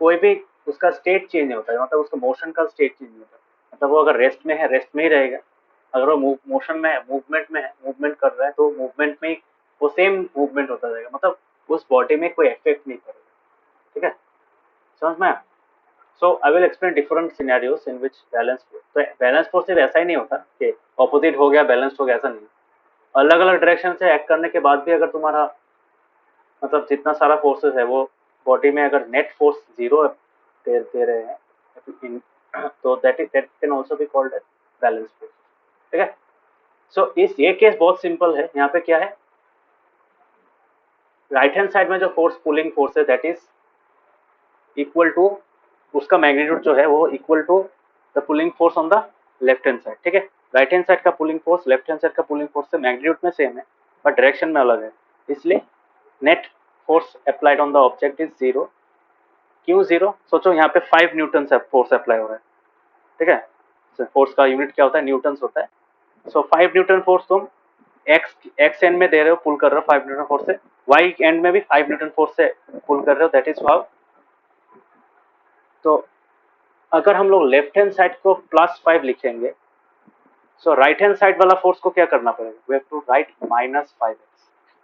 कोई भी उसका स्टेट चेंज नहीं होता है, मतलब उसका मोशन का स्टेट चेंज नहीं होता, मतलब वो अगर रेस्ट में है रेस्ट में ही रहेगा, अगर वो मोशन में है, मूवमेंट में है, मूवमेंट कर रहा है, तो मूवमेंट में ही वो सेम मूवमेंट होता रहेगा, मतलब उस बॉडी में कोई इफेक्ट नहीं करेगा, ठीक है। समझ में? So I will explain different scenarios in which balance force, तो बैलेंस फोर्स सिर्फ ऐसा ही नहीं होता कि ऑपोजिट हो गया बैलेंस हो गया, ऐसा नहीं, अलग अलग डायरेक्शन से एक्ट करने के बाद भी अगर तुम्हारा मतलब जितना सारा फोर्सेस है वो बॉडी में अगर नेट फोर्स 0 दे रहे हैं, तो that can also be called as balance force, ठीक है। सो ये केस बहुत सिंपल है। यहाँ पे क्या है, राइट हैंड साइड में जो फोर्स पुलिंग फोर्स है दैट इज इक्वल टू, उसका मैग्नीट्यूड जो है वो equal to the pulling force on the left hand side, ठीक है। राइट हैंड साइड का pulling force left hand side का पुलिंग फोर्स से मैग्नीट्यूड में सेम है बट डायरेक्शन में अलग है, इसलिए net force applied on the object is 0। क्यों 0? सोचो यहाँ पे 5 न्यूटन से फोर्स अप्लाई हो रहा है, ठीक है। फोर्स का यूनिट क्या होता है, न्यूटन्स होता है। सो 5 न्यूटन फोर्स तुम एक्स एंड में दे रहे हो, पुल कर रहे हो 5 न्यूटन फोर्स से, वाई एंड में भी 5 न्यूटन फोर्स से पुल कर रहे हो, दैट इज हाउ। तो अगर हम लोग लेफ्ट हैंड साइड को +5 लिखेंगे, सो राइट हैंड साइड वाला फोर्स को क्या करना पड़ेगा, we have to right -5x,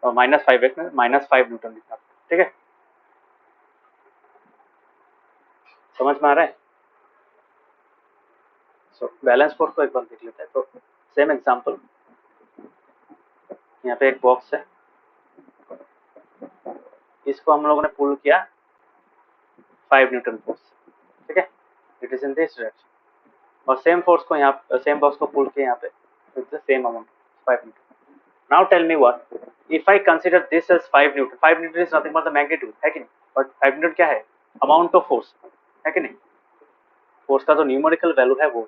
और -5x में -5 न्यूटन लिखा, ठीक है, समझ में आ रहा है। सो बैलेंस फोर्स को एक बार देख लेते हैं। तो सेम एग्जांपल, यहाँ पे एक बॉक्स है, इसको हम लोगों ने पुल किया 5 न्यूटन फोर्स, ठीक है, it is in this direction, और सेम फोर्स को यहाँ, सेम बॉक्स को पुल किया यहाँ पे with the same amount 5 newton. Now tell me what if I consider this as 5 newton. 5 newton is nothing but the magnitude, है कि नहीं, बट 5 न्यूटन क्या है, अमाउंट ऑफ फोर्स, है कि नहीं, फोर्स का जो न्यूमेरिकल वैल्यू है वो,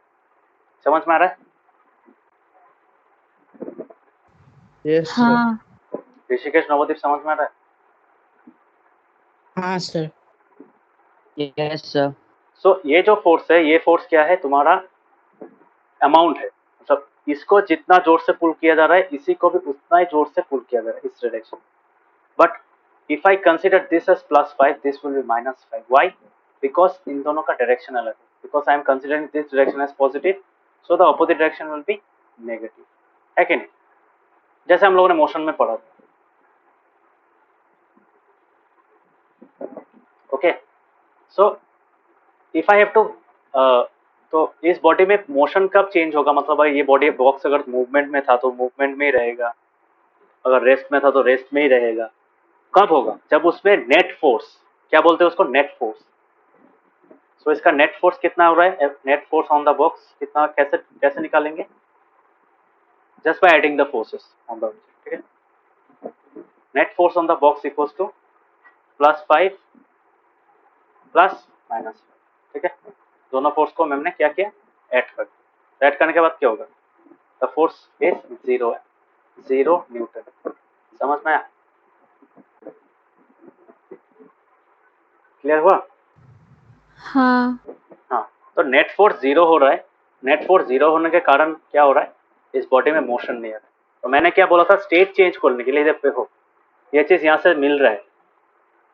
समझ में आ रहा है। Yes sir. हाँ ऋषिकेश, नवदीप, समझ में आ रहा है। हाँ सर। Yes sir. सो ये जो फोर्स है, ये फोर्स क्या है, तुम्हारा अमाउंट है, मतलब इसको जितना जोर से पुल किया जा रहा है इसी को भी उतना ही जोर से पुल किया जा रहा है इस direction. But if I consider this as +5, this will be -5। Why? Because इन दोनों का डायरेक्शन अलग है। Because I am considering this direction as positive, so the opposite direction will be negative, है कि नहीं, जैसे हम लोगों ने मोशन में पढ़ा था। Okay, so if I have to, तो इस बॉडी में मोशन कब चेंज होगा, मतलब भाई ये बॉडी बॉक्स अगर मूवमेंट में था तो मूवमेंट में ही रहेगा, अगर रेस्ट में था तो रेस्ट में ही रहेगा। कब होगा? जब उसमें नेट फोर्स, क्या बोलते हैं उसको, नेट फोर्स। सो इसका नेट फोर्स कितना हो रहा है, net force on the box कितना, कैसे कैसे निकालेंगे, just by adding the forces on the object, ठीक है। Net force on the box equals to +5 + -5, ठीक है। दोनों फोर्स को हमने क्या किया, ऐड कर दिया। ऐड करने के बाद क्या होगा, द फोर्स इज 0 है, 0 न्यूटन। समझ में आया, क्लियर हुआ। हाँ हाँ, तो नेट फोर्स 0 हो रहा है। नेट फोर्स 0 होने के कारण क्या हो रहा है, इस बॉडी में मोशन नहीं आ रहा है। तो मैंने क्या बोला था, स्टेट चेंज करने के लिए, देखो ये चीज यहाँ से मिल रहा है,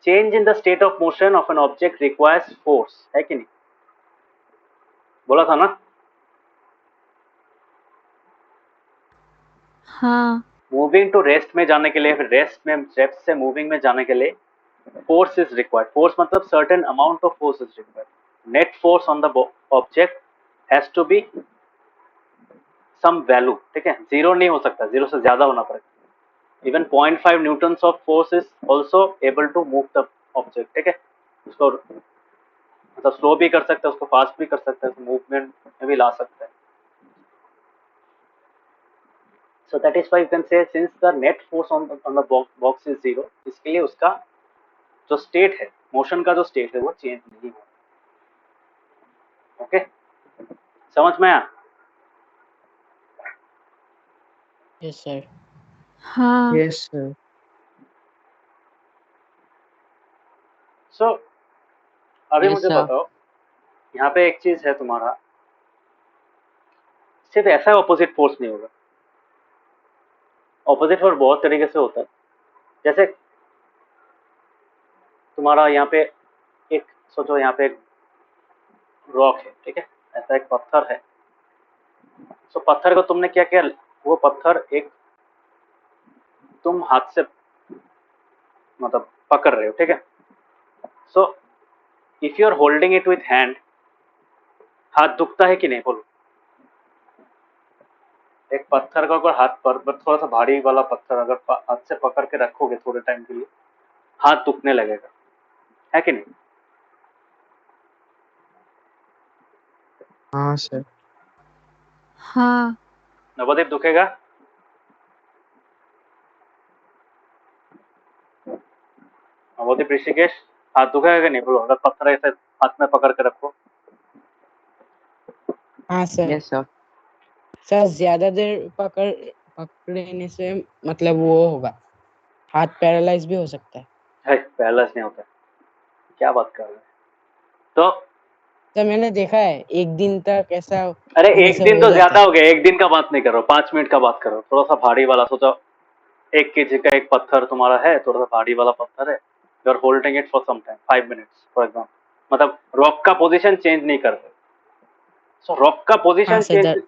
change in the state of motion of an object requires force, है कि नहीं, बोला था ना। हाँ मूविंग टू रेस्ट में जाने के लिए, फिर रेस्ट से मूविंग में जाने के लिए फोर्स इज रिक्वायर्ड। फोर्स मतलब certain amount of force is required. Net force on the object has to be some value, ठीक है, 0 नहीं हो सकता, 0 से ज्यादा होना पड़ेगा। Even 0.5 newtons of force is also able to move the object, ठीक है। उसको मतलब स्लो भी कर सकता है, उसको फास्ट भी कर सकता है, मूवमेंट में भी ला सकता है। So that is why you can say since the net force on the box is 0, इसके लिए उसका जो स्टेट है, मोशन का जो स्टेट है वो चेंज नहीं होगा। ओके, समझ में आया। Yes sir. हाँ यस सर। सो अभी Yes, मुझे sir. बताओ, यहाँ पे एक चीज है तुम्हारा, सिर्फ ऐसा ऑपोजिट फोर्स नहीं होगा। ऑपोजिट फोर्स बहुत तरीके से होता है। जैसे तुम्हारा यहाँ पे एक, सोचो यहाँ पे एक रॉक है, ठीक है, ऐसा एक पत्थर है। सो पत्थर को तुमने क्या किया, वो पत्थर एक तुम हाथ से मतलब पकड़ रहे हो, ठीक है। So if you are holding it with hand, हाथ दुखता है कि नहीं, बोलो। एक पत्थर का अगर हाथ पर थोड़ा सा भारी वाला पत्थर अगर हाथ से पकड़ के रखोगे थोड़े टाइम के लिए, हाथ दुखने लगेगा, है कि नहीं। हाँ सर। हाँ नवदीप, दुखेगा। नवदीप, ऋषिकेश, हाथ दुखेगा कि नहीं, बोलो। अगर पत्थर ऐसे हाथ में पकड़ के रखो। हाँ सर। Yes, sir. सर ज्यादा देर पकड़ने से मतलब वो होगा, हाथ पैरालाइज भी हो सकता है। पैरलाइज नहीं होता है, क्या बात कर रहे हैं। तो सर मैंने देखा है, एक दिन तक ऐसा अरे होने एक से दिन हो तो जाता ज्यादा है। हो गया, एक दिन का बात नहीं करो, 5 मिनट का बात करो। थोड़ा सा भारी वाला सोचो, 1 kg का एक पत्थर तुम्हारा है, थोड़ा सा भारी वाला पत्थर है, you are holding it for some time, 5 minutes for example. मतलब रॉक का पोजीशन चेंज नहीं कर रहे। सो रॉक का हाँ पोजीशन सर चेंज,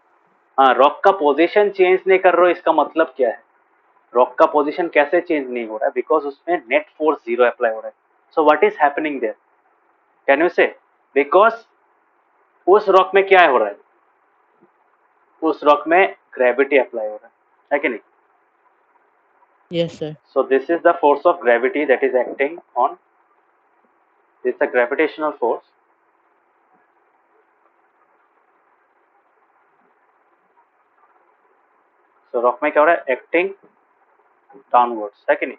हाँ, रॉक का पोजीशन चेंज नहीं कर रहे हो, इसका मतलब क्या है, रॉक का पोजीशन कैसे चेंज नहीं हो रहा है? बिकॉज उसमें नेट फोर्स 0 अप्लाई हो रहा है. So what is happening there? Can you say? Because उस रॉक में क्या हो रहा है? उस रॉक में ग्रेविटी अप्लाई हो रहा है कि नहीं? Yes, sir. So this is the force of gravity that is acting on. This is the gravitational force. So rock में क्या हो रहा है? एक्टिंग डाउनवर्ड्स, है कि नहीं?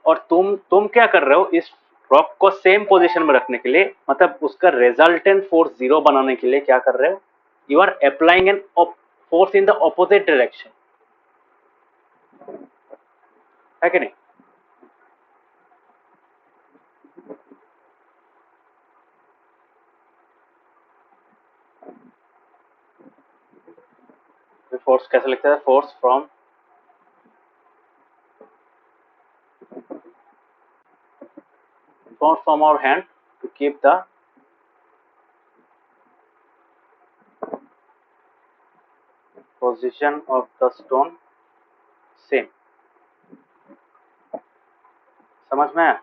और तुम क्या कर रहे हो? इस रॉक को सेम पोजीशन में रखने के लिए, मतलब उसका रिजल्टेंट फोर्स 0 बनाने के लिए क्या कर रहे हो? You are applying an force in the opposite direction, है कि नहीं? फोर्स कैसे लिखते हैं? Force from our hand to keep the position of the stone same. समझ में आया?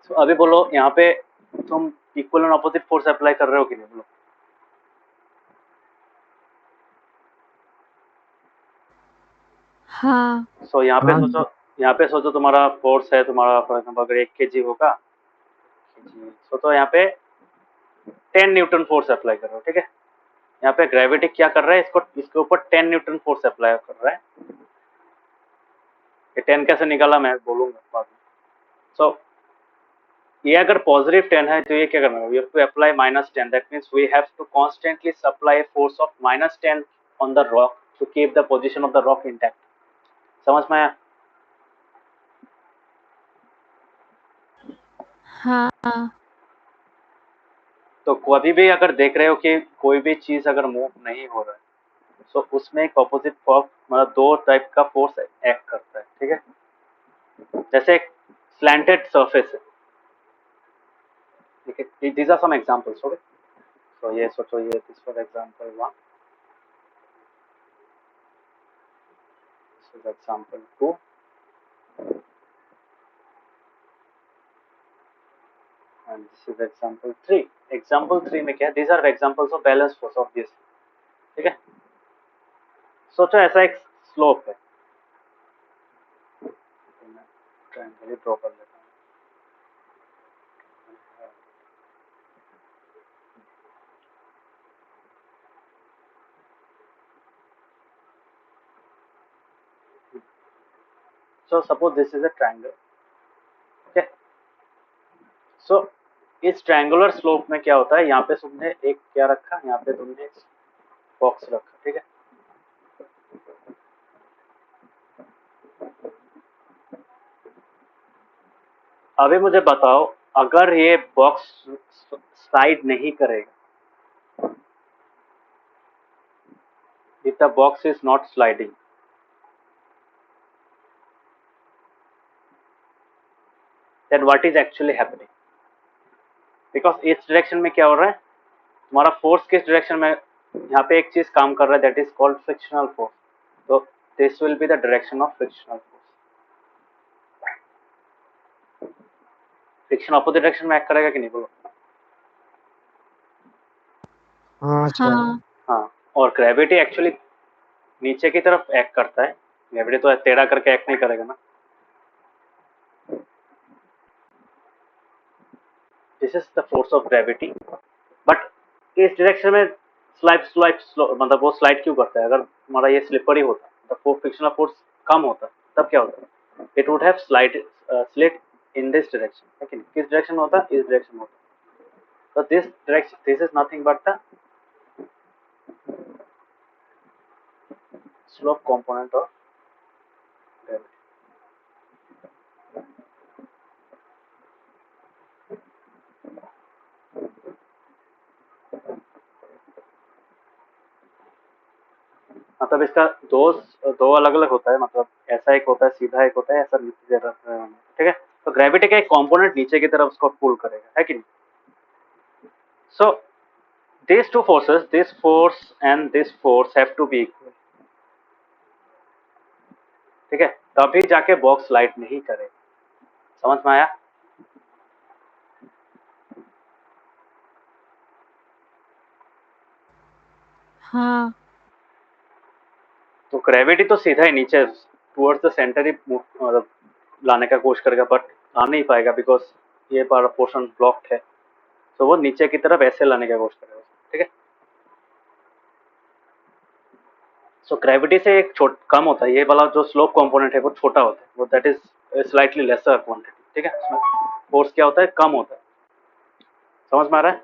तो अभी बोलो, यहाँ पे तुम equal and opposite force apply कर रहे हो कि नहीं? बोलो. हाँ। सो यहाँ पे सोचो तुम्हारा फोर्स है, तुम्हारा फॉर एग्जांपल अगर 1 kg होगा, तो यहाँ पे 10 न्यूटन फोर्स अप्लाई कर रहे हो, ठीक है? यहाँ पे ग्रेविटी क्या कर रहा है? इसके ऊपर 10 न्यूटन फोर्स अप्लाई कर रहा है. ये 10 कैसे निकाला मैं बोलूंगा बाद में. सो ये अगर पॉजिटिव 10 है तो ये क्या करना है? We have to apply -10. That means we have to constantly supply force of -10 on the rock to keep the position of the rock intact. समझ में आया? हाँ। तो कभी भी अगर देख रहे हो कि कोई भी चीज अगर मूव नहीं हो रहा है, तो उसमें एक ऑपोजिट फोर्स, मतलब 2 टाइप का फोर्स एक्ट करता है, ठीक है? जैसे एक स्लैंटेड सरफेस है, ठीक है? These are some examples. Okay, तो ये सोचो, ये this for example 1, this is example 2, and this is example 3. example 3 में क्या है? these are examples of balance force obviously, ठीक है? सोचो ऐसा एक स्लोप है, मैं ट्रायंगल ड्रॉ कर लेता हूँ. so suppose this is a triangle, okay? so इस ट्रायंगुलर स्लोप में क्या होता है? यहाँ पे तुमने एक क्या रखा? यहाँ पे तुमने एक बॉक्स रखा, ठीक है? अभी मुझे बताओ, अगर ये बॉक्स स्लाइड नहीं करेगा, if the box is not sliding, then what is actually happening? because इस डायरेक्शन में क्या हो रहा है? तुम्हारा फोर्स किस डायरेक्शन में? यहाँ पे एक चीज काम कर रहा है, that is called frictional force. तो this will be the direction of frictional force. Friction opposite direction में एक्ट करेगा कि नहीं? बोलो. हाँ. और ग्रेविटी एक्चुअली नीचे की तरफ एक्ट करता है. ग्रेविटी तो टेढ़ा करके एक्ट नहीं करेगा ना. This is the force of gravity. But इस डायरेक्शन में मतलब वो स्लाइड क्यों करता है? अगर तुम्हारा ये स्लिपरी होता, तो फ्रिक्शनल फोर्स कम होता, तब क्या होता? It would have slit in this direction, है कि नहीं? किस डायरेक्शन में होता? इस डायरेक्शन में होता. तो this is nothing but the slope component of gravity. मतलब इसका दो अलग अलग होता है. मतलब ऐसा एक होता है सीधा, एक होता है ऐसा नीचे की तरफ, ठीक है? तो ग्रेविटी का एक कंपोनेंट नीचे की तरफ उसको पुल करेगा, है कि नहीं? So these two forces, this force and this force have to be equal. ठीक है, तभी जाके बॉक्स स्लाइड नहीं करे। समझ में आया? हाँ। तो ग्रेविटी तो सीधा ही नीचे टुवर्ड्स द सेंटर ही मतलब लाने का कोशिश करेगा, बट आ नहीं पाएगा बिकॉज ये पारा पोर्शन ब्लॉक्ड है। तो वो नीचे की तरफ ऐसे लाने का कोशिश करेगा। ठीक है, सो ग्रेविटी से एक कम होता है, ये वाला जो स्लोप कंपोनेंट है वो छोटा होता है, वो that is slightly lesser quantity. ठीक है, उसमें फोर्स क्या होता है, कम होता है। समझ में आ रहा है?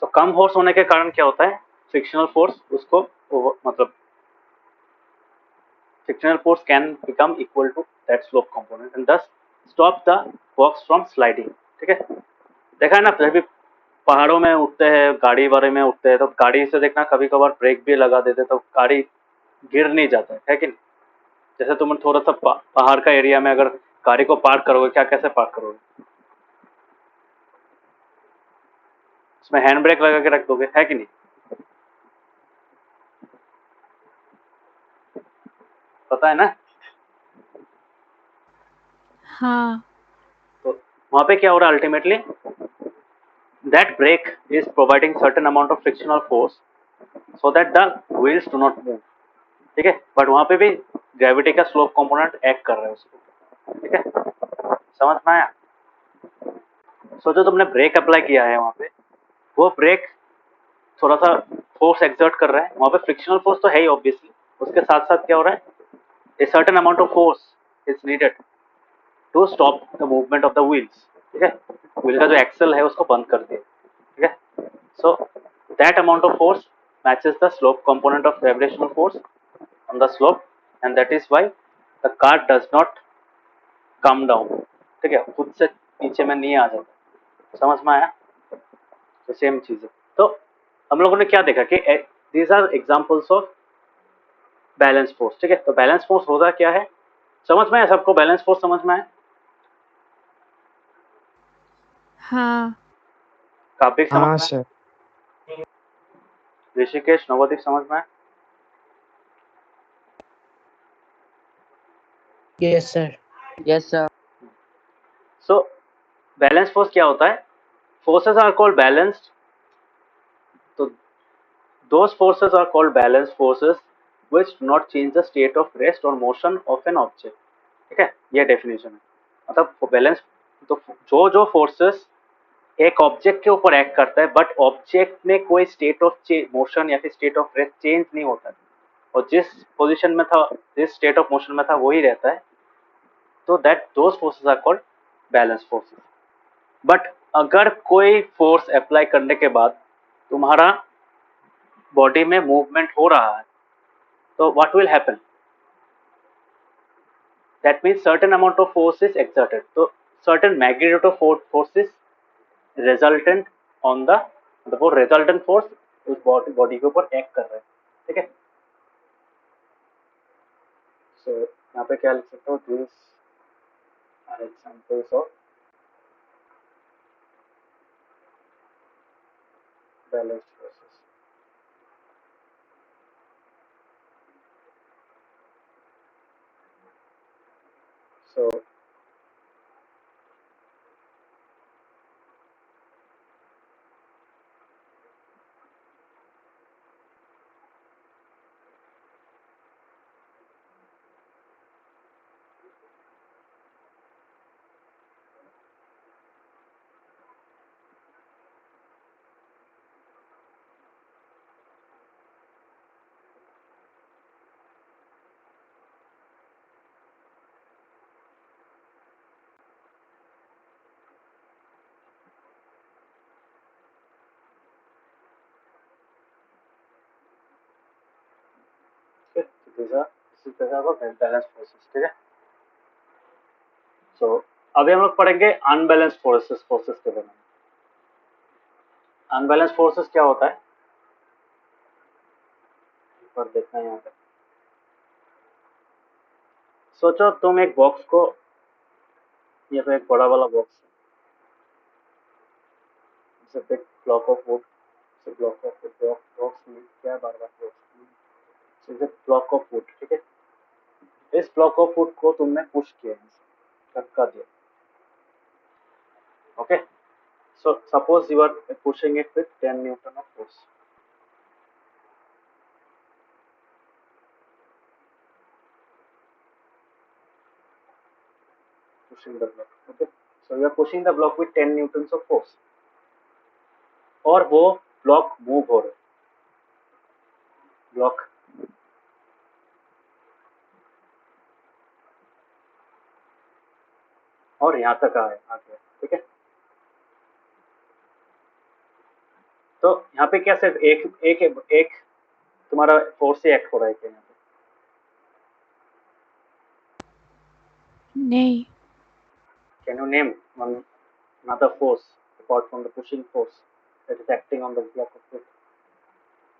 सो कम फोर्स होने के कारण क्या होता है, फ्रिक्शनल फोर्स उसको मतलब frictional force can become equal to that slope component and thus stop the box from sliding। ठीक है, देखा है ना, जब भी पहाड़ों में उठते हैं, गाड़ी वाड़े में उठते हैं, तो गाड़ी से देखना कभी कभार ब्रेक भी लगा देते तो गाड़ी गिर नहीं जाता है कि नहीं? जैसे तुम थोड़ा सा पहाड़ का एरिया में अगर गाड़ी को पार्क करोगे, क्या कैसे पार्क करोगे? उसमें हैंड ब्रेक लगा के रख दोगे, है कि नहीं? पता है ना? हाँ। तो वहां पे क्या हो रहा है ultimately, that brake is providing certain amount of frictional force so that the wheels do not move। ठीक है, बट वहां पे भी ग्रेविटी का स्लोप कंपोनेंट एक्ट कर रहा है उसको। ठीक है, समझ में आया? सोचो तुमने ब्रेक अप्लाई किया है वहां पे, वो ब्रेक थोड़ा सा फोर्स एक्सर्ट कर रहा है, वहां पे फ्रिक्शनल फोर्स तो है ही ऑब्वियसली, उसके साथ साथ क्या हो रहा है, a certain amount of force is needed to stop the movement of the wheels. ठीक है, व्हील का जो एक्सल है उसको बंद कर दिया। ठीक है, so that amount of force matches the slope component of gravitational force on the slope and that is why the car does not come down। ठीक है, खुद से नीचे में नहीं आ जाता। समझ में आया? तो सेम चीज है। तो हम लोगों ने क्या देखा कि these are examples of balance force. ठीक है, तो बैलेंस फोर्स होता क्या है, समझ में आया सबको? बैलेंस फोर्स समझ में आया? हाँ। काबिक समझ हाँ में सर। आया? ऋषिकेश, नवदीप समझ में आया? Yes sir. Yes, sir. So balance force क्या होता है, forces are called balanced, तो those forces are called balanced forces which do not change the state of rest or motion of an object। ठीक है, ये डेफिनेशन है। मतलब balance तो जो जो फोर्सेस एक ऑब्जेक्ट के ऊपर एक्ट करता है बट ऑब्जेक्ट में कोई स्टेट ऑफ मोशन या फिर स्टेट ऑफ रेस्ट चेंज नहीं होता है, और जिस पोजीशन में था, जिस स्टेट ऑफ मोशन में था वही रहता है, तो that those forces are called balance forces. But अगर कोई फोर्स अप्लाई करने के बाद तुम्हारा बॉडी में मूवमेंट हो रहा है, तो what will happen, that means certain amount of force is exerted, तो certain magnitude of force is resultant on the, मतलब वो रिजल्टेंट फोर्स उस बॉडी के ऊपर एक्ट कर रहा है। ठीक है, सो यहाँ पे क्या लिख सकते हो, this are examples of balance forces. So balance forces. ठीक है, सो अभी हम लोग पढ़ेंगे अनबैलेंस फोर्सेस के बारे में। अनबैलेंस फोर्सेस क्या होता है, पर देखना है यहाँ पे। सोचो तुम एक बॉक्स को, ये तो एक बड़ा वाला बॉक्स है, It's a big block of wood. It's a block of wood. Blocks में क्या बार-बार blocks? It's a block of wood. ठीक है? इस block of wood को तुमने push किया है, धक्का दिया. Okay? So suppose you are pushing it with 10 Newton of force. Pushing the block. Okay? So you are pushing the block with 10 newtons of force. और वो block move हो रहा है. Block और यहाँ तक आया आ गया. ठीक है? तो यहाँ पे क्या सिर्फ एक तुम्हारा फोर्स से एक्ट हो रहा है क्या यहाँ पे? नहीं. Can you name another force apart from the pushing force that is acting on the block of wood?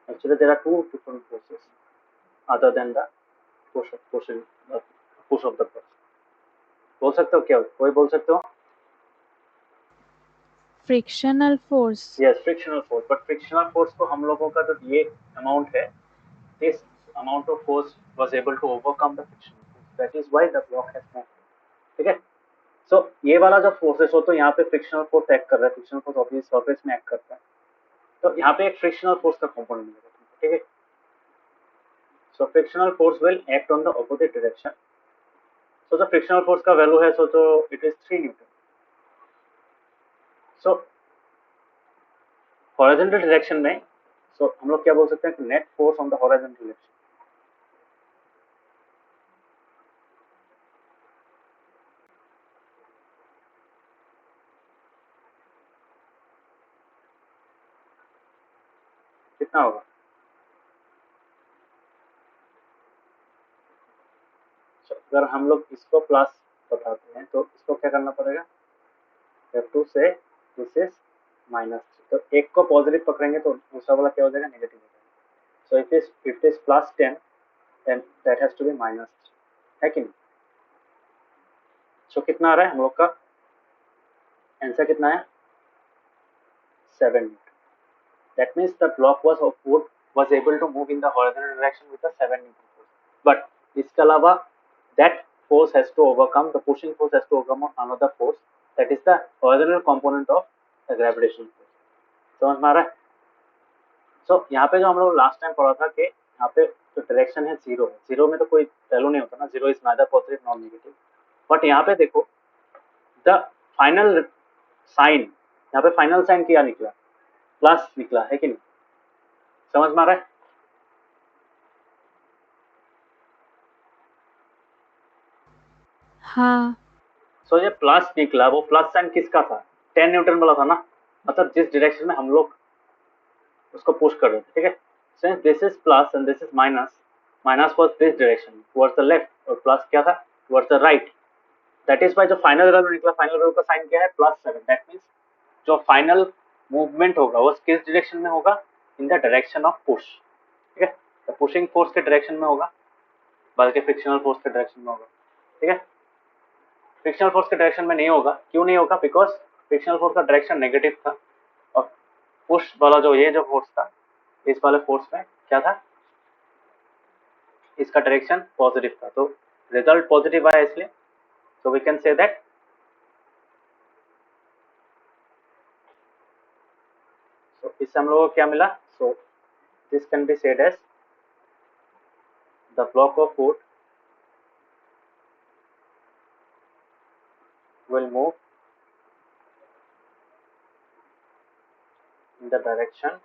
Actually, there are two different forces other than the push of the block. बोल सकते हो क्या? कोई बोल सकते हो? Frictional force. Yes, frictional force. But frictional force को हम लोगों का जो ये amount है, this amount of force was able to overcome the frictional force. That is why the block has moved. ठीक है? So ये वाला जो forces हो तो यहाँ पे frictional force act कर रहा है. Frictional force obviously surface में act करता है. तो यहाँ पे एक frictional force का component मिलेगा. ठीक है? So frictional force will act on the opposite direction. So the frictional force का value है so it is 3 Newton. So horizontal direction में so हम लोग क्या बोल सकते हैं कि net force on the horizontal direction. कितना होगा? so, अगर हम लोग इसको प्लस बताते हैं तो इसको क्या करना पड़ेगा? टू से दिस इज माइनस. तो एक को पॉजिटिव पकड़ेंगे तो दूसरा वाला क्या हो जाएगा? नेगेटिव हो जाएगा. So if it is plus 10 then that has to be minus, है कि नहीं? सो कितना आ रहा है हम लोग का आंसर? कितना है? 7 Newton. That means the block of wood was able to move in the horizontal direction with a 7 Newton force. But इसके अलावा that force has to overcome, the pushing force has to overcome another force, that is the horizontal component of the gravitational force. समझ में आ रहा है? So यहाँ पे जो हम लोग लास्ट टाइम पढ़ा था कि यहाँ पे जो डायरेक्शन है जीरो है. जीरो में तो कोई वैल्यू नहीं होता ना. Zero is neither positive nor negative. But यहाँ पे देखो द फाइनल साइन, यहाँ पे फाइनल साइन क्या निकला? प्लस निकला, है कि नहीं? समझ में आ रहा है? हाँ. सो ये प्लस निकला, वो प्लस साइन किसका था? 10 न्यूटन वाला था ना. मतलब जिस डायरेक्शन में हम लोग उसको पुश कर रहे थे. ठीक है? Since this is plus and this is minus, minus was this direction towards the left और प्लस क्या था? Towards the right. That is why जो फाइनल वैल्यू निकला, फाइनल वैल्यू का साइन क्या है? +7. दैट मींस जो फाइनल मूवमेंट होगा वो किस डायरेक्शन में होगा? इन द डायरेक्शन ऑफ पुश. ठीक है? तो पुशिंग फोर्स के डायरेक्शन में होगा, बल्कि फ्रिक्शनल फोर्स के डायरेक्शन में होगा. ठीक है? फ्रिक्शनल फोर्स के डायरेक्शन में नहीं होगा. क्यों नहीं होगा? बिकॉज फ्रिक्शनल फोर्स का डायरेक्शन नेगेटिव था और पुश वाला जो ये जो फोर्स था, इस वाले फोर्स में क्या था? इसका डायरेक्शन पॉजिटिव था. तो रिजल्ट पॉजिटिव आया इसलिए. So we can say that so इससे हम लोगों को क्या मिला? So this can be said as the block of wood will move in the direction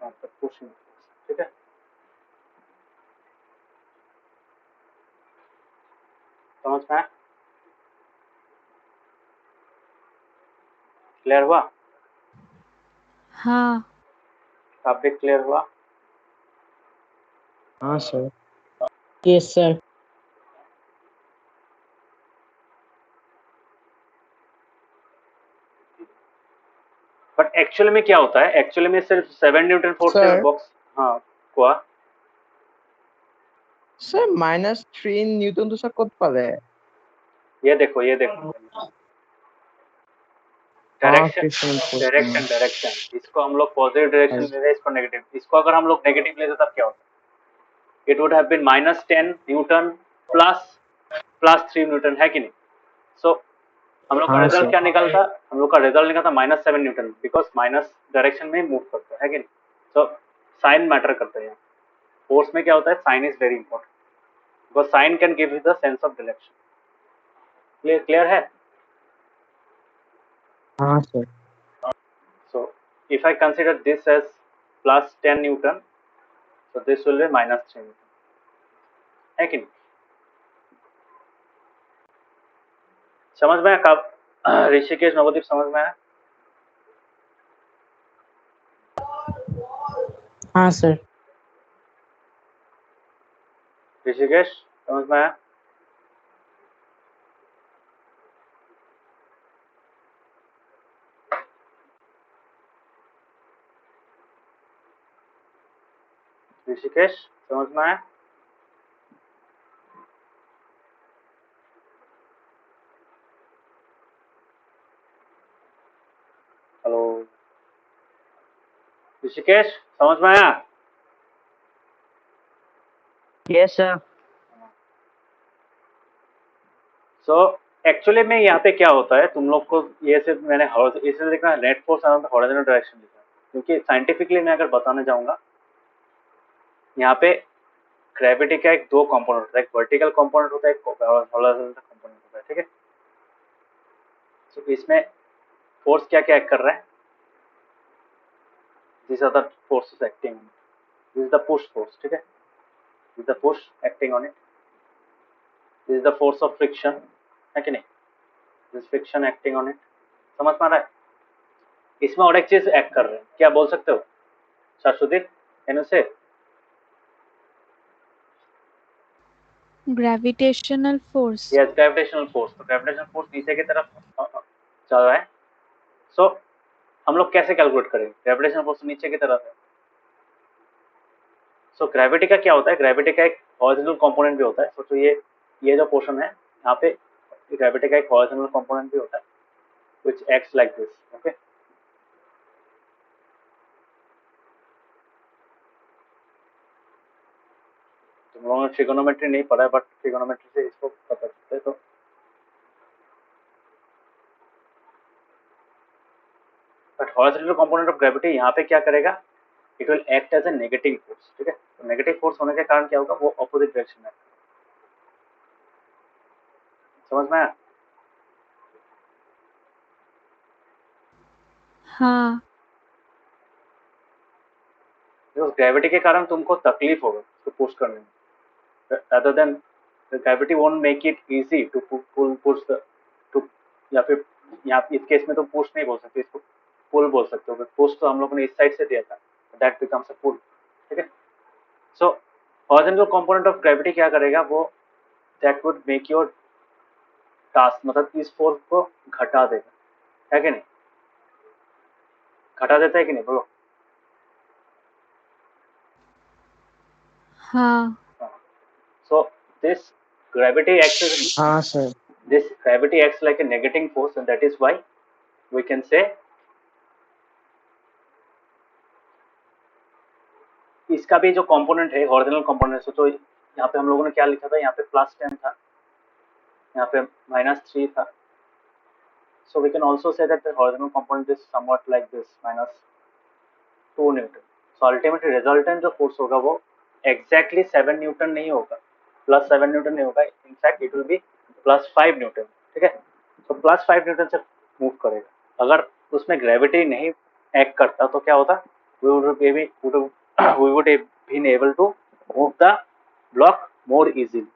of the pushing force. ठीक है? समझ में आया? क्लियर हुआ? हाँ. टॉपिक क्लियर हुआ? हाँ सर. Yes sir. बट एक्चुअली में क्या होता है? एक्चुअली में सिर्फ 7 न्यूटन फोर्स Sir. से बॉक्स. हाँ हुआ सर -3 न्यूटन तो सर कत पाले? ये देखो हाँ डायरेक्शन फ्रिक्शनल फोर्स डायरेक्शन, इसको हम लोग पॉजिटिव डायरेक्शन ले रहे हैं, इसको नेगेटिव, इसको अगर हम लोग नेगेटिव लेते तब क्या होता? It would have been -10 newton plus 3 newton, है कि नहीं? सो हम लोग का हाँ रिजल्ट सर क्या निकलता? हम लोग का रिजल्ट निकलता -7 न्यूटन, बिकॉज माइनस डायरेक्शन में मूव करता है कि नहीं? सो साइन मैटर करता है। फोर्स में क्या होता है? Sign is very important, because sign can give you the sense of direction. Clear है? हाँ sir So if I consider this as +10 Newton, so this will be -3 Newton, है कि नहीं? समझ में आया? कब ऋषिकेश नवदीप समझ में आया? हाँ सर। ऋषिकेश समझ में आया? ऋषिकेश समझ में आया? हेलो ऋषिकेश समझ में आया? Yes, sir. सो एक्चुअली में यहाँ पे क्या होता है, तुम लोग को ये सिर्फ मैंने इसे देखना नेट फोर्स हॉरिजॉन्टल डायरेक्शन लिखा है, क्योंकि साइंटिफिकली मैं अगर बताने जाऊंगा, यहाँ पे ग्रेविटी का एक दो कंपोनेंट होता है, एक वर्टिकल कंपोनेंट होता है, एक हॉरिजॉन्टल कंपोनेंट होता है, ठीक है? तो इसमें फोर्स क्या क्या एक्ट कर रहा है? These are the forces acting on it. This is the push force, ठीक है? This is the push acting on it. This is the force of friction, है कि नहीं? This is friction acting on it. समझ में आ रहा है? इसमें और एक चीज एक्ट कर रहे हैं, क्या बोल सकते हो शाश्वती? कैन यू से? Gravitational force. Yes, gravitational force. तो ग्रेविटेशनल फोर्स नीचे की तरफ चल रहा है। सो हम लोग कैसे कैलकुलेट करेंगे? ग्रेविटेशनल फोर्स नीचे की तरफ है। सो ग्रेविटी का क्या होता है? ग्रेविटी का एक हॉरिजॉन्टल कंपोनेंट भी होता है। सोचो ये जो पोर्शन है, यहाँ पे ग्रेविटी का एक हॉरिजॉन्टल कंपोनेंट भी होता है, which acts like this, okay? तुम लोगों ने ट्रिगोनोमेट्री नहीं पढ़ा है, बट ट्रिगोनोमेट्री से इसको पता चलता है। तो but horizontal component of gravity यहाँ पे क्या करेगा? It will act as a negative force, ठीक है? तो नेगेटिव फोर्स होने के कारण क्या होगा? वो ऑपोजिट डायरेक्शन में। समझ में आया? हाँ। बिकॉज ग्रेविटी के कारण तुमको तकलीफ होगा उसको पुश करने में, rather than gravity won't make it easy to push the to, या फिर यहाँ इस केस में तो पुश नहीं बोल सकते, इसको पुल बोल सकते हो। पुश तो हम लोगों ने इस साइड से दिया था, दैट बिकम्स अ पुल, ठीक है? सो हॉरिजॉन्टल कंपोनेंट ऑफ ग्रेविटी क्या करेगा? वो that would make your task, मतलब इस फोर्स को घटा देगा, है कि नहीं? घटा देता है कि नहीं, बोलो? हाँ। So this gravity acts as हाँ sir this gravity acts like a negative force, and that is why we can say इसका भी जो कंपोनेंट है हॉरिजॉन्टल कंपोनेंट। सोचो यहाँ पे हम लोगों ने क्या लिखा था? यहाँ पे +10 था, यहाँ पे -3 था। So we can also say that the horizontal component is somewhat like this, -2 Newton. So ultimately resultant जो फोर्स होगा वो exactly 7 न्यूटन नहीं होगा, +7 न्यूटन नहीं होगा, in fact it will be +5 Newton, ठीक है? तो +5 न्यूटन से मूव करेगा। अगर उसमें ग्रेविटी नहीं एक्ट करता तो क्या होता? we would have been able to move the block more easily।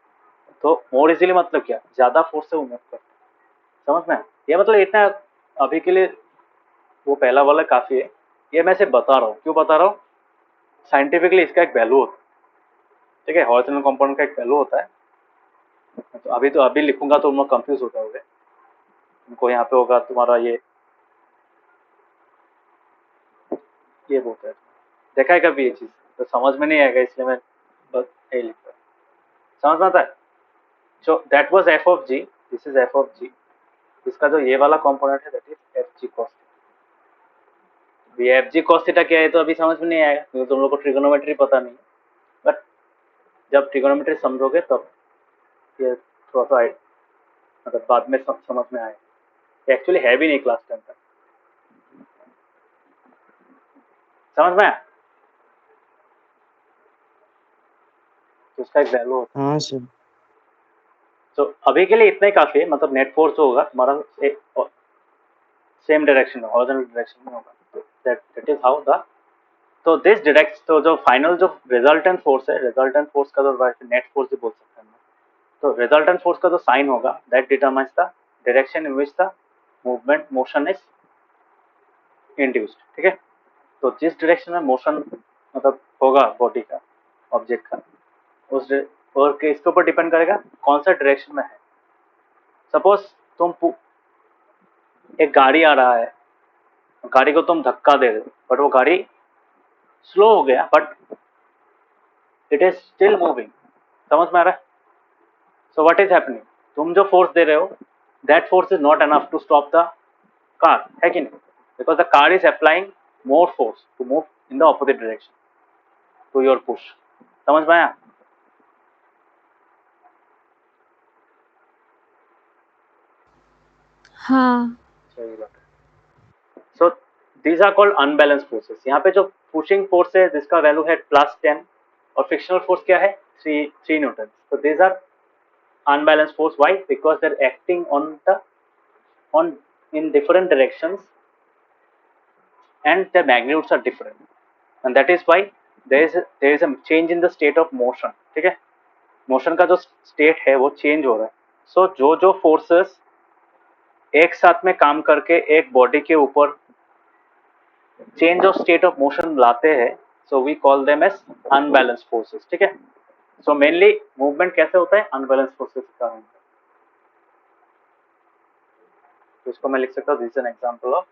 तो more easily मतलब क्या? ज्यादा फोर्स से वो मूव करता है। समझ में? ये मतलब इतना अभी के लिए वो पहला वाला काफी है। ये मैं सिर्फ बता रहा हूँ। क्यों बता रहा हूँ? साइंटिफिकली इसका एक वैल्यू होता है, ठीक है? हॉरिजॉन्टल कंपोनेंट का एक वैल्यू होता है। तो अभी लिखूंगा तो तुम लोग कंफ्यूज हो जाओगे। तुमको यहाँ पे होगा तुम्हारा ये बोलते हैं, देखा है कभी ये चीज? तो समझ में नहीं आएगा, इसलिए मैं बस यही लिखता हूँ। समझ में आता है? So that was f of g, this is F of G, इसका जो ये वाला कंपोनेंट है that is F G cos theta. ये एफ जी कॉस थीटा क्या है तो अभी समझ में नहीं आएगा क्योंकि तुम लोग को ट्रिगोनोमेट्री पता नहीं है, बट जब ट्रिगोनोमेट्री समझोगे तब ये थोड़ा सा मतलब बाद में समझ में आएगा। एक्चुअली है भी नहीं क्लास 10 तक, समझ में आया? तो उसका एक वैल्यू होता है। हाँ सर। तो अभी के लिए इतना ही काफी है, मतलब नेट फोर्स होगा तुम्हारा सेम डायरेक्शन में, हॉरिजॉन्टल डायरेक्शन में होगा। दैट इज हाउ द, तो दिस डायरेक्ट, तो जो फाइनल जो रिजल्टेंट फोर्स है, रिजल्टेंट फोर्स का जो नेट फोर्स भी बोल सकते हैं, तो रिजल्टेंट फोर्स का जो साइन होगा that determines the direction in which the movement motion is induced. ठीक है, तो जिस डायरेक्शन में मोशन मतलब होगा बॉडी का, ऑब्जेक्ट का, उस और इसके ऊपर डिपेंड करेगा कौन सा डायरेक्शन में है। सपोज तुम एक गाड़ी आ रहा है, गाड़ी को तुम धक्का दे रहे हो बट वो गाड़ी स्लो हो गया but it is still moving, समझ में आ रहा है? सो व्हाट इज हैपनिंग, तुम जो फोर्स दे रहे हो that force is not enough to stop the car, है कि नहीं? Because the car is applying more force to move in the opposite direction to your push. समझ में आया? हाँ। सही बात है। So these are called unbalance forces. यहाँ पे जो पुशिंग फोर्स है जिसका वैल्यू है +10 और फ्रिक्शनल फोर्स क्या है 3 Newton. so these are unbalanced force. Why? Because they're acting on in different directions and their magnitudes are different, and that is why there is a change in the state of motion. ठीक है, motion का जो state है वो change हो रहा है। सो जो जो फोर्सेस एक साथ में काम करके एक बॉडी के ऊपर change of state of motion लाते हैं, so we call them as unbalance forces. ठीक है, सो मेनली मूवमेंट कैसे होता है अनबैलेंस फोर्सेस के कारण। तो इसको मैं लिख सकता हूँ, this is an example of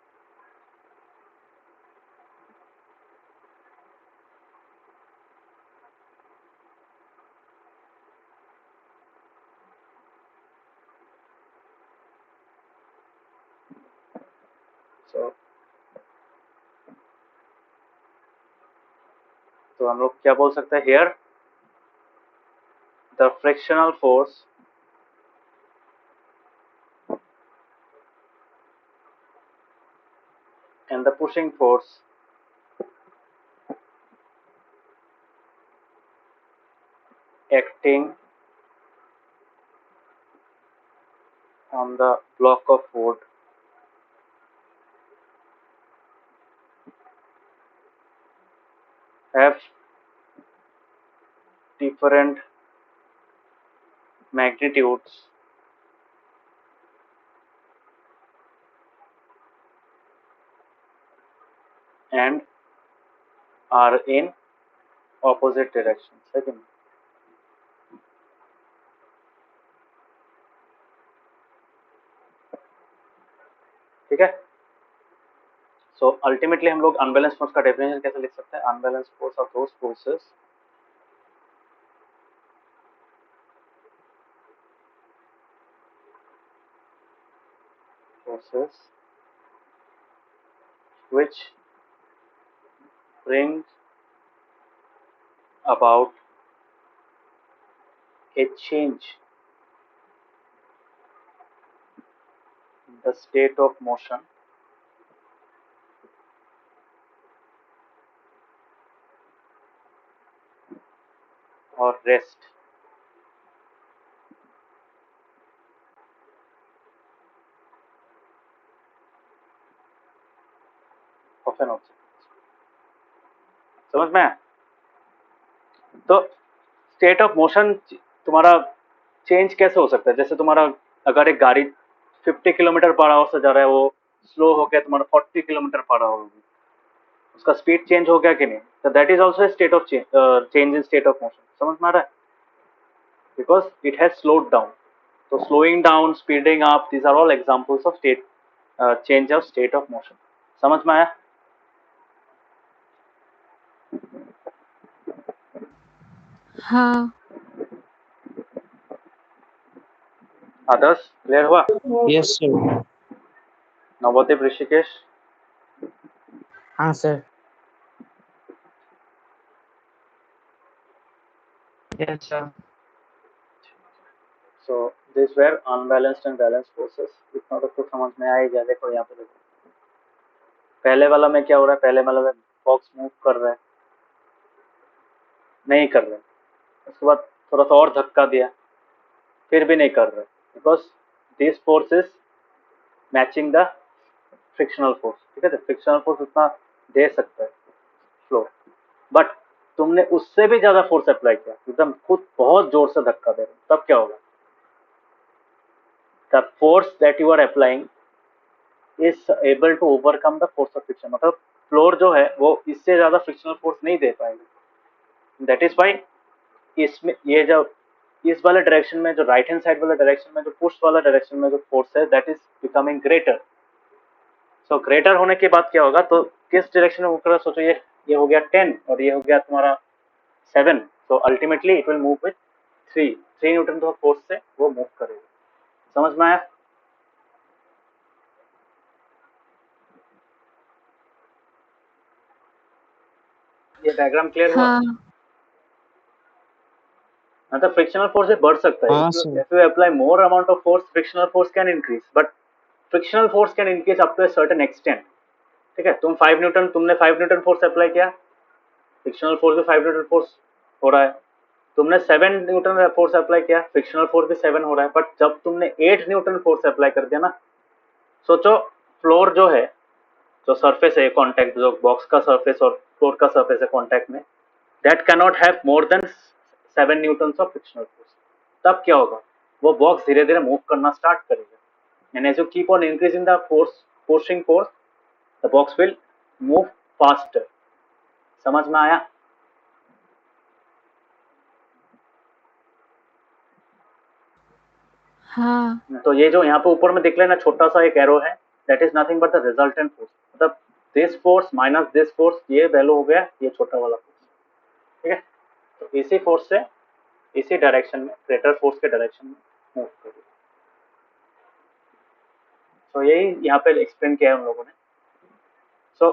तो हम लोग क्या बोल सकते हैं here, the frictional force and the pushing force acting on the block of wood have different magnitudes and are in opposite directions, है कि नहीं? ठीक है, सो अल्टीमेटली हम लोग अनबैलेंस फोर्स का डेफिनेशन कैसे लिख सकते हैं, unbalance force are those forces which bring about a change in the state of motion or rest of an object। समझ में आया? तो स्टेट ऑफ मोशन तुम्हारा चेंज कैसे हो सकता है, जैसे तुम्हारा अगर एक गाड़ी 50 किलोमीटर पर आवर से जा रहा है, वो स्लो हो गया तुम्हारा 40 किलोमीटर पर आवर होगी, उसका स्पीड चेंज हो गया कि नहीं, तो that is also state of change in state of motion. समझ में आ रहा है? Because it has slowed down. तो slowing down, speeding up, these are all examples of state change of state of motion. समझ में आया? हाँ। आदर्श क्लियर हुआ? Yes sir. नवोदीप, ऋषिकेश? हाँ सर। Yes, sir. So these were unbalanced and balanced forces. इतना तो कुछ समझ में आ ही गया। देखो यहाँ पे देखो, पहले वाला में क्या हो रहा है, पहले वाला में बॉक्स मूव कर रहा है, नहीं कर रहा है, उसके बाद थोड़ा सा और धक्का दिया, फिर भी नहीं कर रहा है, because this force is matching the frictional force. ठीक है, फ्रिक्शनल फोर्स उतना दे सकता है फ्लो, बट तुमने उससे भी ज्यादा फोर्स अप्लाई किया, एकदम खुद बहुत जोर से धक्का दे रहे हो, तब क्या होगा? The force that you are applying is able to overcome the force of friction. मतलब फ्लोर जो है वो इससे ज्यादा फ्रिक्शनल फोर्स नहीं दे पाएगा। दैट इज वाई इसमें ये जो इस वाले डायरेक्शन में, जो राइट हैंड साइड वाले डायरेक्शन में, जो पुश वाला डायरेक्शन में जो फोर्स है, that is becoming greater. So greater होने के बाद क्या होगा, तो किस डायरेक्शन में मूव कर रहा है? सोचो ये हो गया 10 और ये हो गया तुम्हारा 7, तो ultimately it will move with 3 Newton का फोर्स से वो मूव करेगा। समझ में आया? ये डायग्राम क्लियर हुआ? हाँ मतलब फ्रिक्शनल फोर्स बढ़ सकता है। हाँ sir. if you apply more amount of force, frictional force can increase, but frictional force can increase up to a certain extent। ठीक है, तुमने 5 न्यूटन फोर्स अप्लाई किया, फ्रिक्शनल फोर्स भी 5 न्यूटन फोर्स हो रहा है। तुमने 7 न्यूटन फोर्स अप्लाई किया, फ्रिक्शनल फोर्स भी 7 हो रहा है, बट जब तुमने 8 न्यूटन फोर्स अप्लाई कर दिया ना, सोचो फ्लोर जो है, जो सरफेस है कॉन्टैक्ट, जो बॉक्स का सरफेस और फ्लोर का सरफेस है कॉन्टैक्ट में, that can not have more than 7 Newton of frictional force. तब क्या होगा, वो बॉक्स धीरे धीरे मूव करना स्टार्ट करेगा। And as you keep on increasing the force, pushing force, the box will move faster. समझ में आया? हाँ तो ये जो यहाँ पे ऊपर में दिख रहा है ना, छोटा सा एक एरो है, that is nothing but the resultant force. मतलब this force minus this force, ये वैल्यू हो गया ये छोटा वाला फोर्स। ठीक है, तो इसी फोर्स से इसी डायरेक्शन में, ग्रेटर फोर्स के डायरेक्शन में मूव करेगा। तो यही यहाँ पे एक्सप्लेन किया है हम लोगों ने। सो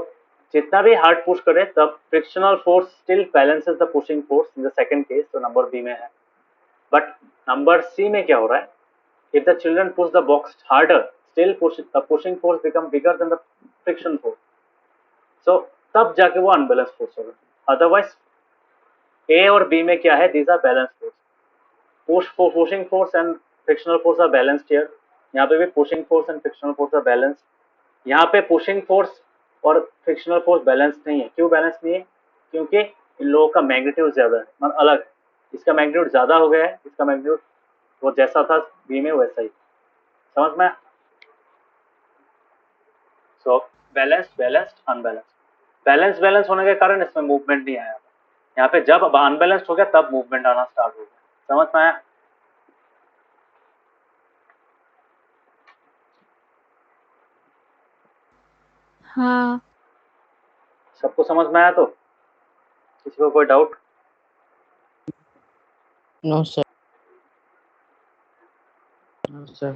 जितना भी हार्ड पुश करे, तब frictional force still balances the pushing force in the second case, तो नंबर बी में है। बट नंबर सी में क्या हो रहा है, if the children push the box harder, still the pushing force become bigger than the friction force, so तब जाके वो unbalanced force होगा। otherwise A और B में क्या है, these are balanced force, pushing force and frictional force are balanced here। यहाँ पे भी pushing force and frictional force are balanced। यहाँ पे pushing force और frictional force balanced नहीं है। क्यों balanced नहीं है? क्योंकि इन लोगों का मैग्नीट्यूड ज्यादा है, मतलब अलग है। इसका मैग्नीट्यूड ज्यादा हो गया है, इसका मैग्नीट्यूड वो जैसा था बी में वैसा ही। समझ में? सो बैलेंस्ड अनबैलेंस्ड, बैलेंस होने के कारण इसमें मूवमेंट नहीं आया। यहाँ पे जब अनबैलेंस्ड हो गया तब मूवमेंट आना स्टार्ट हो गया। समझ में आया? हाँ सबको समझ में आया? तो किसी को कोई doubt? No sir. No, sir.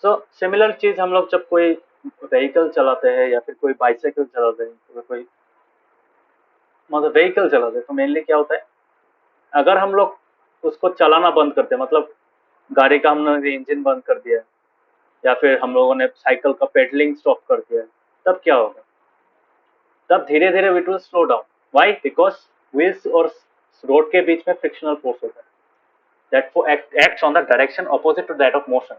So similar चीज हम लोग जब कोई व्हीकल चलाते हैं या फिर कोई बाइसाइकिल चलाते हैं, तो कोई मतलब व्हीकल चलाते हैं, तो मेनली क्या होता है, अगर हम लोग उसको चलाना बंद करते हैं, मतलब गाड़ी का हमने इंजन बंद कर दिया है, या फिर हम लोगों ने साइकिल का पेडलिंग स्टॉप कर दिया है, तब क्या होगा, तब धीरे धीरे it will slow down. Why? Because wheels और रोड के बीच में फ्रिक्शनल फोर्स होता है, that acts on the direction opposite to that of motion.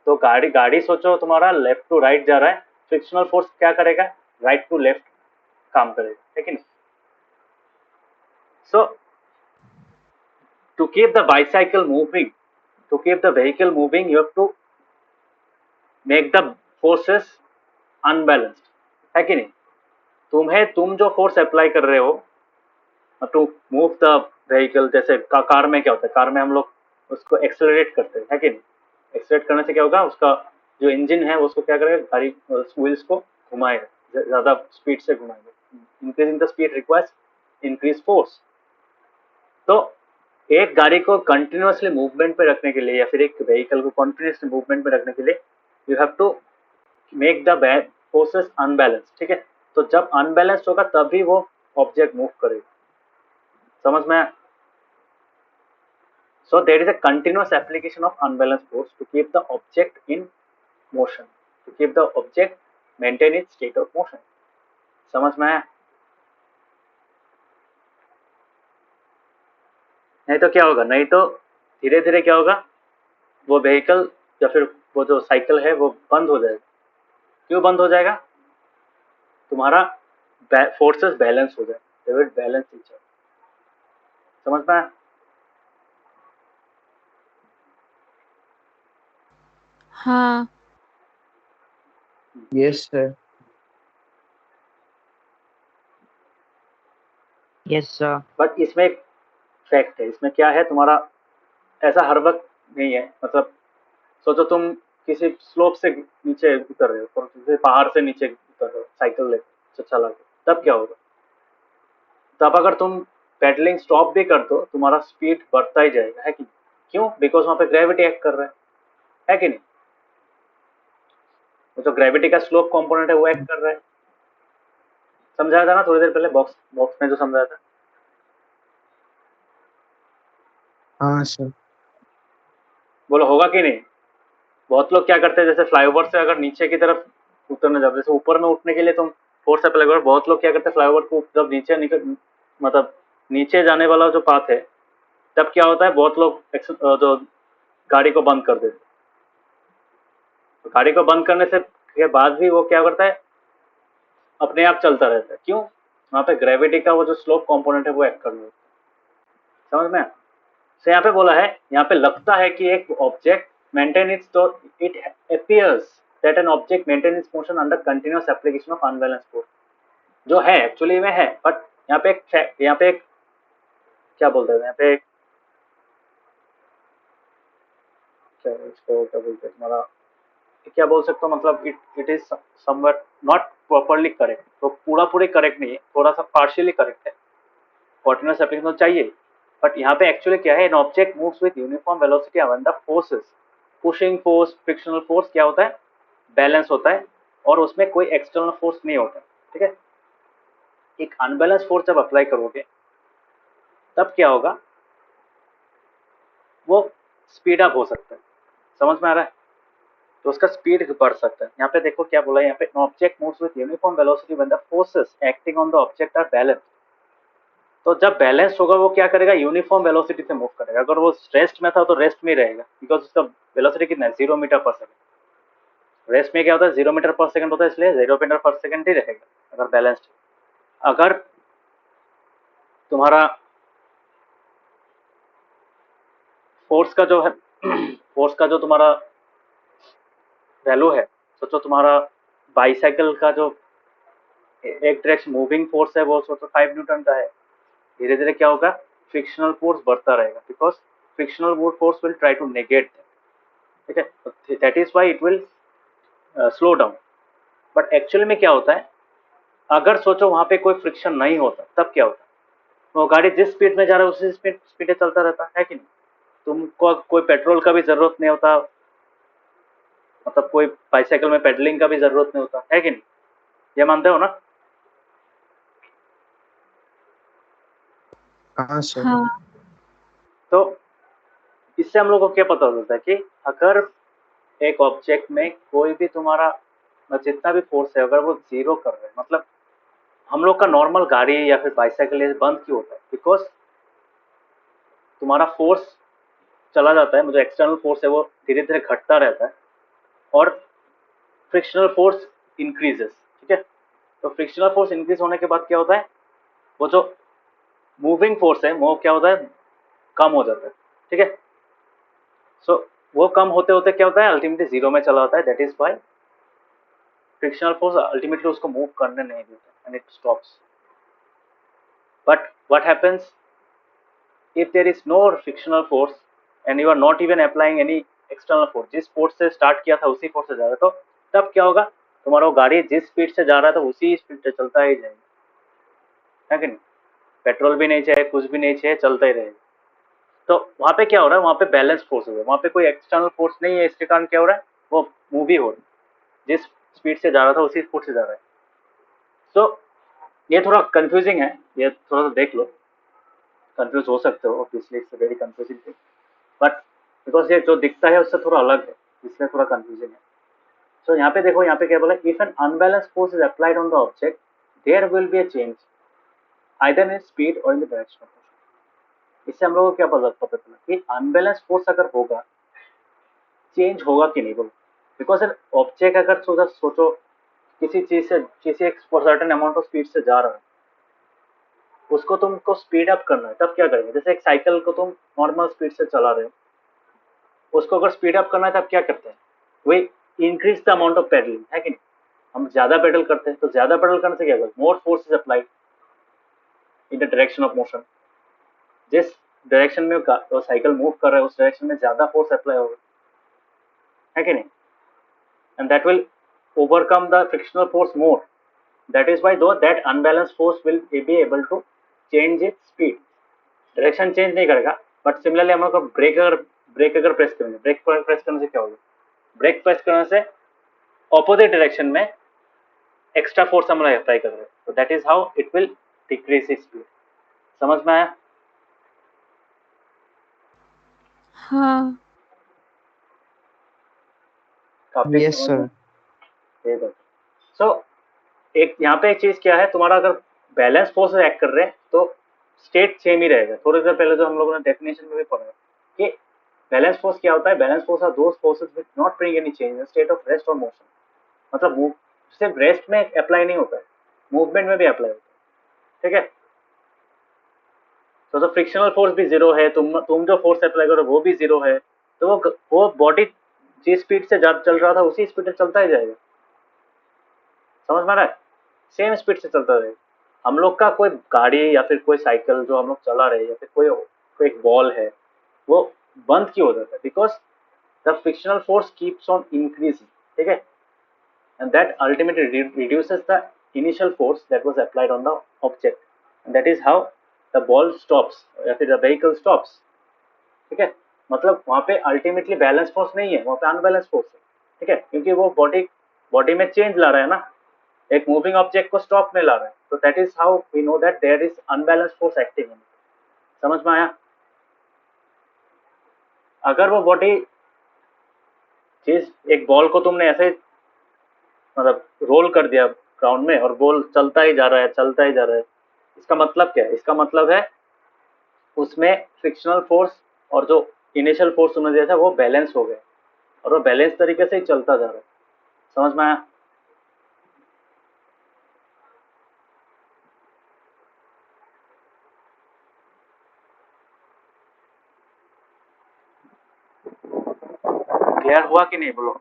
तो गाड़ी सोचो तुम्हारा लेफ्ट टू राइट जा रहा है, फ्रिक्शनल फोर्स क्या करेगा, राइट टू लेफ्ट काम करेगा, है कि नहीं? So to keep the bicycle moving, to keep the vehicle moving, you have to make the forces unbalanced, है कि नहीं? तुम जो फोर्स अप्लाई कर रहे हो टू मूव द व्हीकल, जैसे कार में क्या होता है, कार में हम लोग उसको एक्सेलरेट करते हैं, है कि नहीं? एक्सेलरेट करने से क्या होगा, उसका जो इंजन है उसको क्या करेगा, गाड़ी व्हील्स को घुमाएगा, ज्यादा स्पीड से घुमाएगा। Increasing the speed requires increase force. तो एक गाड़ी को कंटिन्यूअसली मूवमेंट पे रखने के लिए या फिर एक व्हीकल को कंटिन्यूअसली मूवमेंट पे रखने के लिए you have to make the forces unbalance, ठीक है। तो जब अनबैलेंस होगा तभी वो ऑब्जेक्ट मूव करेगा, समझ में आया? So there is a continuous application of unbalanced force to keep the object in motion, to keep the object maintain its state of motion. समझ में आया? नहीं तो क्या होगा, नहीं तो धीरे धीरे क्या होगा, वो व्हीकल या फिर वो जो साइकिल है वो बंद हो जाएगा। क्यों बंद हो जाएगा? तुम्हारा फोर्सेस बैलेंस हो जाए, they will balance each other. समझ में आया? हाँ। Yes sir. Yes sir. But इसमें एक फैक्ट है, इसमें क्या है, तुम्हारा ऐसा हर वक्त नहीं है। मतलब सोचो तुम किसी स्लोप से नीचे उतर रहे हो, और किसी पहाड़ से नीचे उतर रहे हो साइकिल लेकर चला के, तब क्या होगा? तब अगर तुम पेडलिंग स्टॉप भी कर दो, तुम्हारा स्पीड बढ़ता ही जाएगा, है कि नहीं? क्यों? बिकॉज वहां पे ग्रेविटी एक्ट कर रहा है कि नहीं? तो ग्रेविटी का स्लोप कंपोनेंट है वो एक्ट कर रहा है। समझाया था ना थोड़ी देर पहले, बॉक्स में जो समझाया था। हाँ सर। बोलो होगा कि नहीं? बहुत लोग क्या करते हैं, जैसे फ्लाईओवर से अगर नीचे की तरफ उतरने जाते, जैसे ऊपर में उठने के लिए तुम फोर्स अप्लाई करो, बहुत लोग क्या करते हैं फ्लाईओवर को जब नीचे निकल, मतलब नीचे जाने वाला जो पाथ है, तब क्या होता है, बहुत लोग जो गाड़ी को बंद कर देते। तो गाड़ी को बंद करने से के बाद भी वो क्या करता है, अपने आप चलता रहता है। क्यों? वहां पे ग्रेविटी का वो जो स्लोप कंपोनेंट है वो एक्ट करने लगता है। समझ में? तो यहाँ पे बोला है, यहाँ पे लगता है कि एक ऑब्जेक्ट मेंटेन इट्स, तो it appears that an object maintain its motion under continuous application of unbalance force. जो है एक्चुअली में है, बट यहाँ पे एक क्या बोलते हैं, यहाँ पे एक क्या बोलते हैं तुम्हारा, क्या बोल सकते हो, मतलब it is somewhere not properly correct. तो पूरी करेक्ट नहीं है, थोड़ा सा पार्शियली करेक्ट है, कंटिन्यूअस एप्लीकेशन चाहिए। बट यहाँ पे एक्चुअली क्या है, an object moves with uniform velocity when the forces, pushing force, frictional force क्या होता है, बैलेंस होता है, और उसमें कोई एक्सटर्नल फोर्स नहीं होता, ठीक है। एक अनबैलेंस फोर्स जब अप्लाई करोगे तब क्या होगा, वो स्पीड अप हो सकता है। समझ में आ रहा है? तो उसका स्पीड बढ़ सकता है। यहाँ पे देखो क्या बोला है, यहाँ पे object moves with uniform velocity when the forces acting on the object are balance. तो जब बैलेंस होगा वो क्या करेगा, यूनिफॉर्म वेलोसिटी से मूव करेगा। अगर वो रेस्ट में था तो रेस्ट में रहेगा, बिकॉज उसका वेलोसिटी कितना है, 0 मीटर पर सेकंड। रेस्ट में क्या होता है, 0 मीटर पर सेकंड होता है, इसलिए 0 मीटर पर सेकंड ही रहेगा अगर बैलेंस्ड। अगर तुम्हारा फोर्स का जो है फोर्स का जो तुम्हारा वैल्यू है, सोचो तुम्हारा बाईसाइकिल का जो एक डायरेक्शन मूविंग फोर्स है वो सोचो 5 न्यूटन का है। धीरे धीरे क्या होगा, फ्रिक्शनल फोर्स बढ़ता रहेगा, because frictional force will try to negate, ठीक है। That is why it will slow down. But actually में क्या होता है, अगर सोचो वहां पे कोई फ्रिक्शन नहीं होता तब क्या होता, वो गाड़ी जिस स्पीड में जा रहा है उसी स्पीड चलता रहता है कि नहीं। तुमको कोई पेट्रोल का भी जरूरत नहीं होता, मतलब कोई बाईसाइकिल में पेडलिंग का भी जरूरत नहीं होता, है कि नहीं? ये मानते हो ना? हाँ सर। हाँ। तो इससे हम लोग को क्या पता चलता है कि अगर एक ऑब्जेक्ट में कोई भी तुम्हारा जितना भी फोर्स है, अगर वो जीरो कर रहे हैं, मतलब हम लोग का नॉर्मल गाड़ी या फिर बाईसाइकिल बंद क्यों होता है, बिकॉज तुम्हारा फोर्स चला जाता है, मतलब एक्सटर्नल फोर्स है वो धीरे धीरे घटता रहता है, और फ्रिक्शनल फोर्स इंक्रीजेस, ठीक है। तो फ्रिक्शनल फोर्स इंक्रीज होने के बाद क्या होता है, वो जो मूविंग फोर्स है वो क्या होता है, कम हो जाता है, ठीक है। सो वो कम होते होते क्या होता है, अल्टीमेटली जीरो में चला जाता है। That is why frictional force ultimately उसको मूव करने नहीं देता and it stops. But what happens if there is no frictional force and you are not even applying any external force, जिस फोर्स से स्टार्ट किया था उसी फोर्स से जा रहा है, तो तब क्या होगा, तुम्हारा गाड़ी जिस स्पीड से जा रहा है तो उसी स्पीड से चलता ही जाएगा, है कि नहीं? पेट्रोल भी नहीं चाहिए, कुछ भी नहीं चाहिए, चलता ही रहेगा। तो वहां पे क्या हो रहा है, वहां पे बैलेंस फोर्स हो रहा है, वहां पे कोई एक्सटर्नल फोर्स नहीं है, इसके कारण क्या हो रहा है, वो मूव ही हो रहा है, जिस स्पीड से जा रहा था उसी स्पीड से जा रहा है। तो ये थोड़ा कंफ्यूजिंग है, ये थोड़ा सा देख लो, कंफ्यूज हो सकते हो, obviously it's very confusing thing, but because ये जो दिखता है उससे थोड़ा अलग है, इसलिए थोड़ा कंफ्यूजिंग है। सो यहाँ पे देखो, यहाँ पे क्या बोला, if an unbalance force is applied on the object there will be a change either in speed और in the direction of motion. इससे हम लोगों को क्या पता चला कि अनबैलेंस फोर्स अगर होगा, चेंज होगा कि नहीं बोलो, बिकॉज एन ऑब्जेक्ट अगर सोचो किसी चीज से, किसी एक सर्टेन अमाउंट ऑफ स्पीड से जा रहा है, उसको तुमको स्पीड अप करना है, तब क्या करेंगे, जैसे एक साइकिल को तुम नॉर्मल स्पीड से चला रहे हो, उसको अगर स्पीड अप करना है तब क्या करते हैं, वही increase the amount of pedalling, है कि नहीं, हम ज्यादा पेडल करते हैं, तो ज्यादा पेडल करने से क्या होगा, more force is applied in the direction of motion, जिस डायरेक्शन में वो साइकिल मूव कर रहा है उस डायरेक्शन में ज्यादा फोर्स अप्लाई होगा, है कि नहीं, and that will overcome the frictional force more. That is why though that unbalanced force will be able to change its speed. Direction change नहीं करेगा, बट सिमिलरली हम लोग को ब्रेक अगर प्रेस करेंगे, ब्रेक प्रेस करने से क्या होगा, ब्रेक प्रेस करने से ऑपोजिट डायरेक्शन में एक्स्ट्रा फोर्स हम लोग अप्लाई कर रहे हैं, तो that is how it will decrease its speed. समझ में आया? हाँ। काफी यस सर। सो एक यहाँ पे एक चीज क्या है, तुम्हारा अगर बैलेंस फोर्स एक्ट कर रहे हैं तो स्टेट सेम ही रहेगा। थोड़ी देर पहले जो हम लोगों ने डेफिनेशन में भी पढ़ा कि बैलेंस फोर्स क्या होता है, balance force are those forces which not bring any change in state of rest और मोशन। मतलब मूव सिर्फ रेस्ट में अप्लाई नहीं होता है, मूवमेंट में भी अप्लाई होता है, ठीक है। तो फ्रिक्शनल फोर्स भी जीरो है, तुम जो फोर्स अप्लाई करो वो भी जीरो है, तो वो बॉडी जिस स्पीड से चल रहा था उसी स्पीड से चलता ही जाएगा। समझ में आ रहा है? सेम स्पीड से चलता रहेगा। हम लोग का कोई गाड़ी या फिर कोई साइकिल जो हम लोग चला रहे हैं या फिर कोई एक बॉल है, वो बंद क्यों हो जाता है, because the frictional force keeps on increasing, ठीक है, and that ultimately reduces the initial force that was applied on the object, and that is how the ball stops या फिर द व्हीकल स्टॉप्स, ठीक है। मतलब वहां पे अल्टीमेटली बैलेंस फोर्स नहीं है, वहां पे अनबैलेंस फोर्स है, ठीक है, क्योंकि वो बॉडी में चेंज ला रहा है ना, एक मूविंग ऑब्जेक्ट को स्टॉप में ला रहा है, तो that is how we know that there is unbalance force acting. समझ में आया? अगर वो बॉडी चीज, एक बॉल को तुमने ऐसे मतलब रोल कर दिया ग्राउंड में और बॉल चलता ही जा रहा है, चलता ही जा रहा है, इसका मतलब क्या है, इसका मतलब है उसमें फ्रिक्शनल फोर्स और जो इनिशियल फोर्स उन्होंने दिया था वो बैलेंस हो गए और वो बैलेंस तरीके से ही चलता जा रहा है। समझ में आया? क्लियर हुआ कि नहीं बोलो?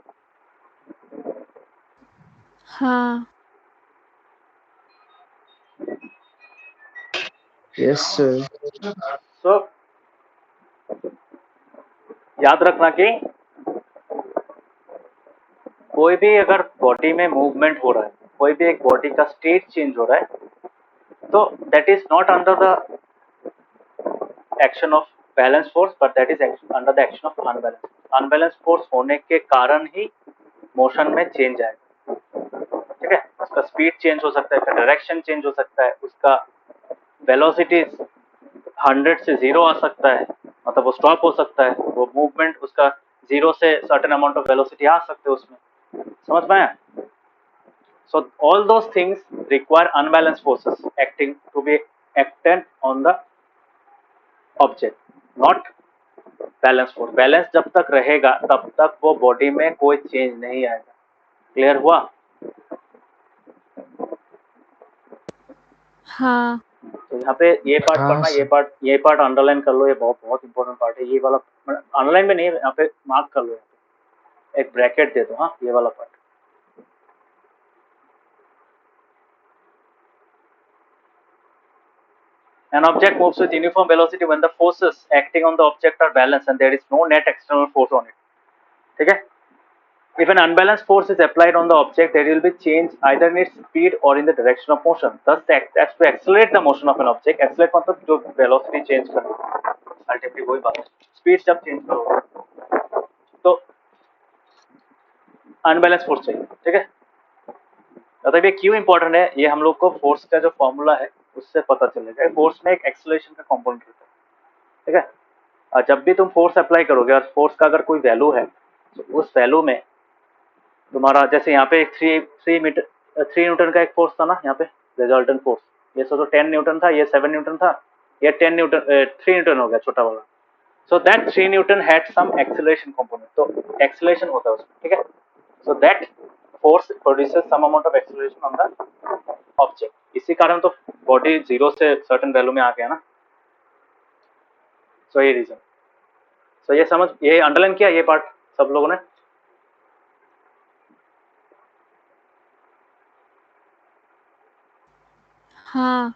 हाँ। Yes sir. तो याद रखना कि कोई भी अगर बॉडी में मूवमेंट हो रहा है, कोई भी एक बॉडी का स्टेट चेंज हो रहा है, तो that is not under the action of balance force, but that is under the action of unbalance. Unbalance force होने के कारण ही मोशन में चेंज आएगा, ठीक है। उसका स्पीड चेंज हो सकता है, डायरेक्शन चेंज हो सकता है, उसका वेलोसिटी 100 से 0 आ सकता है, मतलब वो स्टॉप हो सकता है, वो मूवमेंट उसका 0 से सर्टेन अमाउंट ऑफ वेलोसिटी आ सकते हैं उसमें। समझ में आया? So all those things require unbalanced forces acting to be acted on the object, not balance force. Balance जब तक रहेगा तब तक वो बॉडी में कोई चेंज नहीं आएगा। क्लियर हुआ? हाँ। तो यहाँ पे ये पार्ट हाँ, पढ़ना, ये पार्ट अंडरलाइन कर लो, ये बहुत इंपॉर्टेंट पार्ट है। ये वाला अंडरलाइन में नहीं, यहाँ पे मार्क कर लो, एक ब्रैकेट दे दो, हाँ, ये वाला part. An object moves with uniform velocity when the forces acting on the object are balanced and there is no net external force on it. ठीक है? If an unbalanced force is applied on the object, there will be change either in its speed or in the direction of motion. Thus, to accelerate the motion of an object, accelerate मतलब जो velocity change करना, ultimately वही बात है, speed जब change करोगे तो unbalance force चाहिए, ठीक है। मतलब ये क्यों इंपॉर्टेंट है, ये हम लोग को फोर्स का जो फॉर्मूला है उससे पता चलेगा। फोर्स में एक एक्सेलरेशन का कंपोनेंट रहता है, ठीक है। और जब भी तुम फोर्स अप्लाई करोगे और फोर्स का अगर कोई वैल्यू है तो उस वैल्यू में तुम्हारा, जैसे यहाँ पे 3 न्यूटन का एक फोर्स था ना, यहाँ पे रिजल्टेंट फोर्स, ये तो 10 न्यूटन था, ये 7 न्यूटन था, ये 3 न्यूटन हो गया छोटा वाला। So that 3 newton had some acceleration component, तो एक्सेलरेशन होता है उसमें, ठीक है। So that force produces some amount of acceleration on the object, इसी कारण तो बॉडी जीरो से सर्टेन वैल्यू में आ गया ना। सो ये रीजन, सो ये समझ, ये अंडरलाइन किया ये पार्ट सब लोगों ने। हाँ।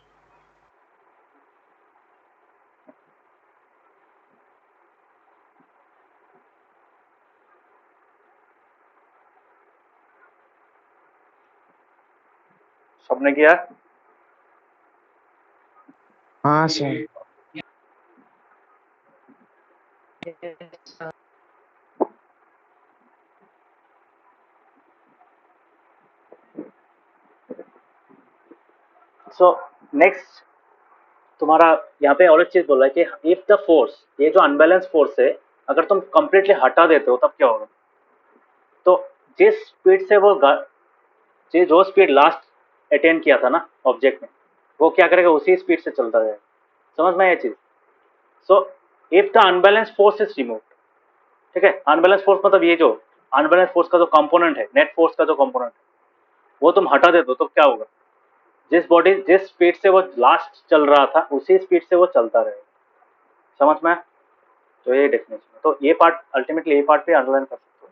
सबने किया? हाँ सर। सो नेक्स्ट तुम्हारा यहाँ पे और एक चीज बोला है कि इफ द फोर्स, ये जो अनबैलेंस फोर्स है, अगर तुम कंप्लीटली हटा देते हो तब क्या होगा। तो जिस स्पीड से वो जो स्पीड लास्ट अटेन किया था ना ऑब्जेक्ट में, वो क्या करेगा, उसी स्पीड से चलता जाएगा। समझ में ये चीज। So if the unbalance force is remove, ठीक है, अनबैलेंस फोर्स मतलब ये जो अनबैलेंस फोर्स का जो कंपोनेंट है, नेट फोर्स का जो कंपोनेंट है, वो तुम हटा दे दो तो क्या होगा, जिस स्पीड से वो लास्ट चल रहा था उसी स्पीड से वो चलता रहेगा। समझ में? तो ये डेफिनेशन है। तो ये पार्ट अल्टीमेटली, ये पार्ट पे अंडरलाइन कर सकते हो,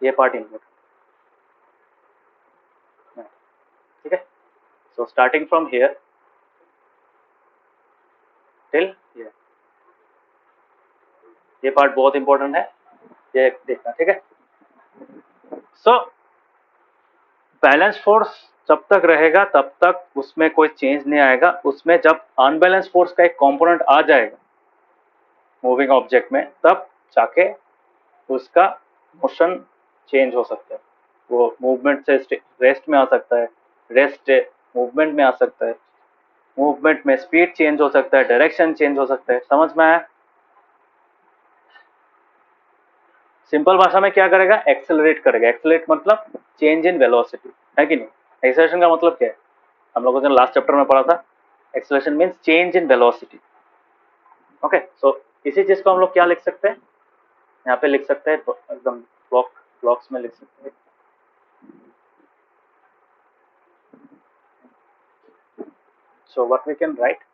ये पार्ट इम्पोर्टेंट, ठीक है। So starting from here till here, ये पार्ट बहुत इंपॉर्टेंट है, ये देखना, ठीक है। सो बैलेंस फोर्स जब तक रहेगा तब तक उसमें कोई चेंज नहीं आएगा। उसमें जब अनबैलेंस फोर्स का एक कंपोनेंट आ जाएगा मूविंग ऑब्जेक्ट में, तब जाके उसका मोशन चेंज हो सकता है। वो मूवमेंट से रेस्ट में आ सकता है, रेस्ट से मूवमेंट में आ सकता है, मूवमेंट में स्पीड चेंज हो सकता है, डायरेक्शन चेंज हो सकता है। समझ में आया? सिंपल भाषा में क्या करेगा, एक्सेलरेट करेगा। एक्सेलरेट मतलब चेंज इन वेलोसिटी, है कि नहीं। एक्सेलरेशन का मतलब क्या है, हम लोगों ने लास्ट चैप्टर में पढ़ा था, acceleration means change in velocity. Okay, so इसी चीज को हम लोग क्या लिख सकते हैं, यहाँ पे लिख सकते हैं एकदम ब्लॉक्स में लिख सकते हैं। So what we can write,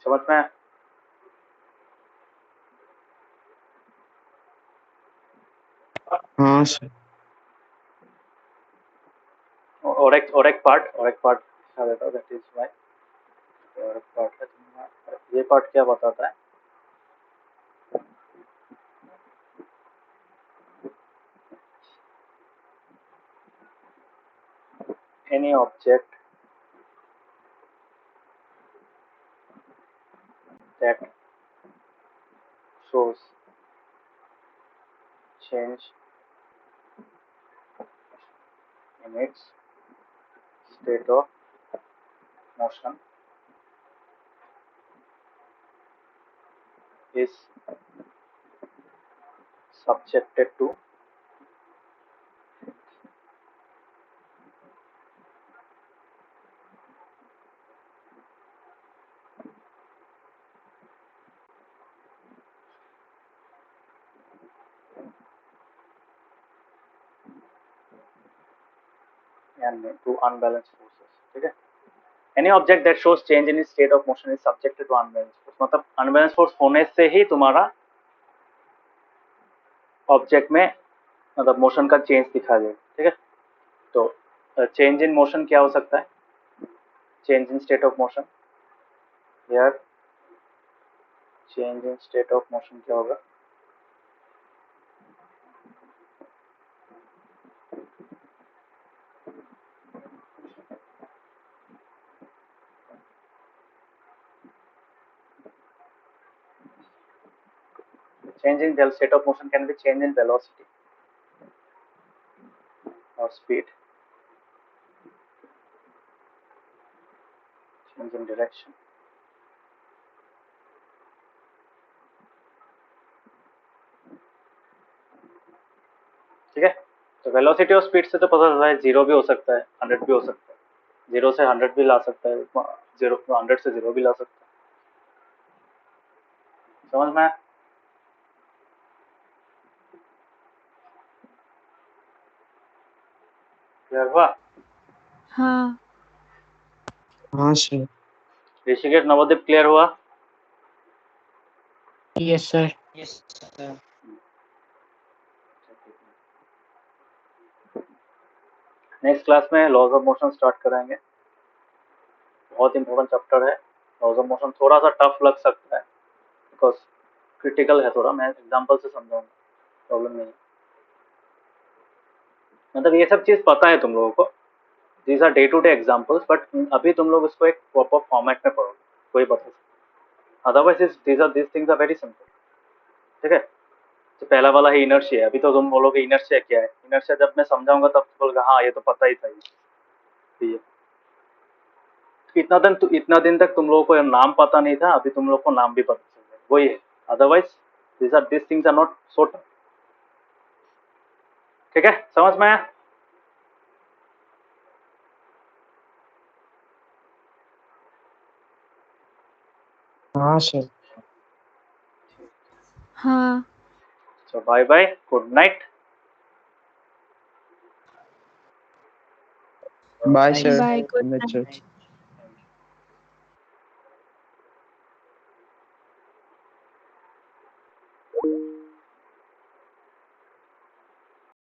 समझ में आया? हाँ सर। और एक पार्ट बता देता हूँ, दैट इज व्हाई। और एक पार्ट है, ये पार्ट क्या बताता है, any object that shows change in its state of motion is subjected to and to unbalanced forces. ठीक है, any object that shows change in its state of motion is subjected to unbalanced force. मतलब unbalanced force होने से ही तुम्हारा object में मतलब motion का change दिखा देगा. ठीक है, तो चेंज इन मोशन क्या हो सकता है? Change in state of motion, यार change in state of motion क्या होगा? Change in the state of motion can be change in velocity or speed, change in direction. ठीक है, तो वेलोसिटी और स्पीड से तो पता चलता है 0 भी हो सकता है, 100 भी हो सकता है, 0 से 100 भी ला सकता है, 100 से 0 भी ला सकता है. समझ में? क्लियर हुआ? हाँ. हाँ सर. ऋषिकेश नवोदीप क्लियर हुआ? Yes sir. नेक्स्ट क्लास में लॉज ऑफ मोशन स्टार्ट करेंगे. बहुत इंपॉर्टेंट चैप्टर है. लॉज ऑफ मोशन थोड़ा सा टफ लग सकता है बिकॉज क्रिटिकल है थोड़ा. मैं एग्जांपल से समझाऊंगा, प्रॉब्लम नहीं है. मतलब ये सब चीज पता है तुम लोगों को, these are day to day examples, but अभी तुम लोग इसको एक प्रॉपर फॉर्मेट में पढ़ो, कोई बता सकता. Otherwise these things are very simple. ठीक है, तो पहला वाला है इनर्शिया. अभी तो तुम बोलोगे इनर्शिया क्या है. इनर्शिया जब मैं समझाऊंगा तब बोलोगे हाँ ये तो पता ही था. ये इतना दिन तक तुम लोगों को नाम पता नहीं था, अभी तुम लोग को नाम भी पता चल गया. वही है. Otherwise this things are not so tough. ठीक है, समझ में आया? हाँ सर. हाँ. So bye bye, good night. Bye sir. Bye. Good Good night, night. sir.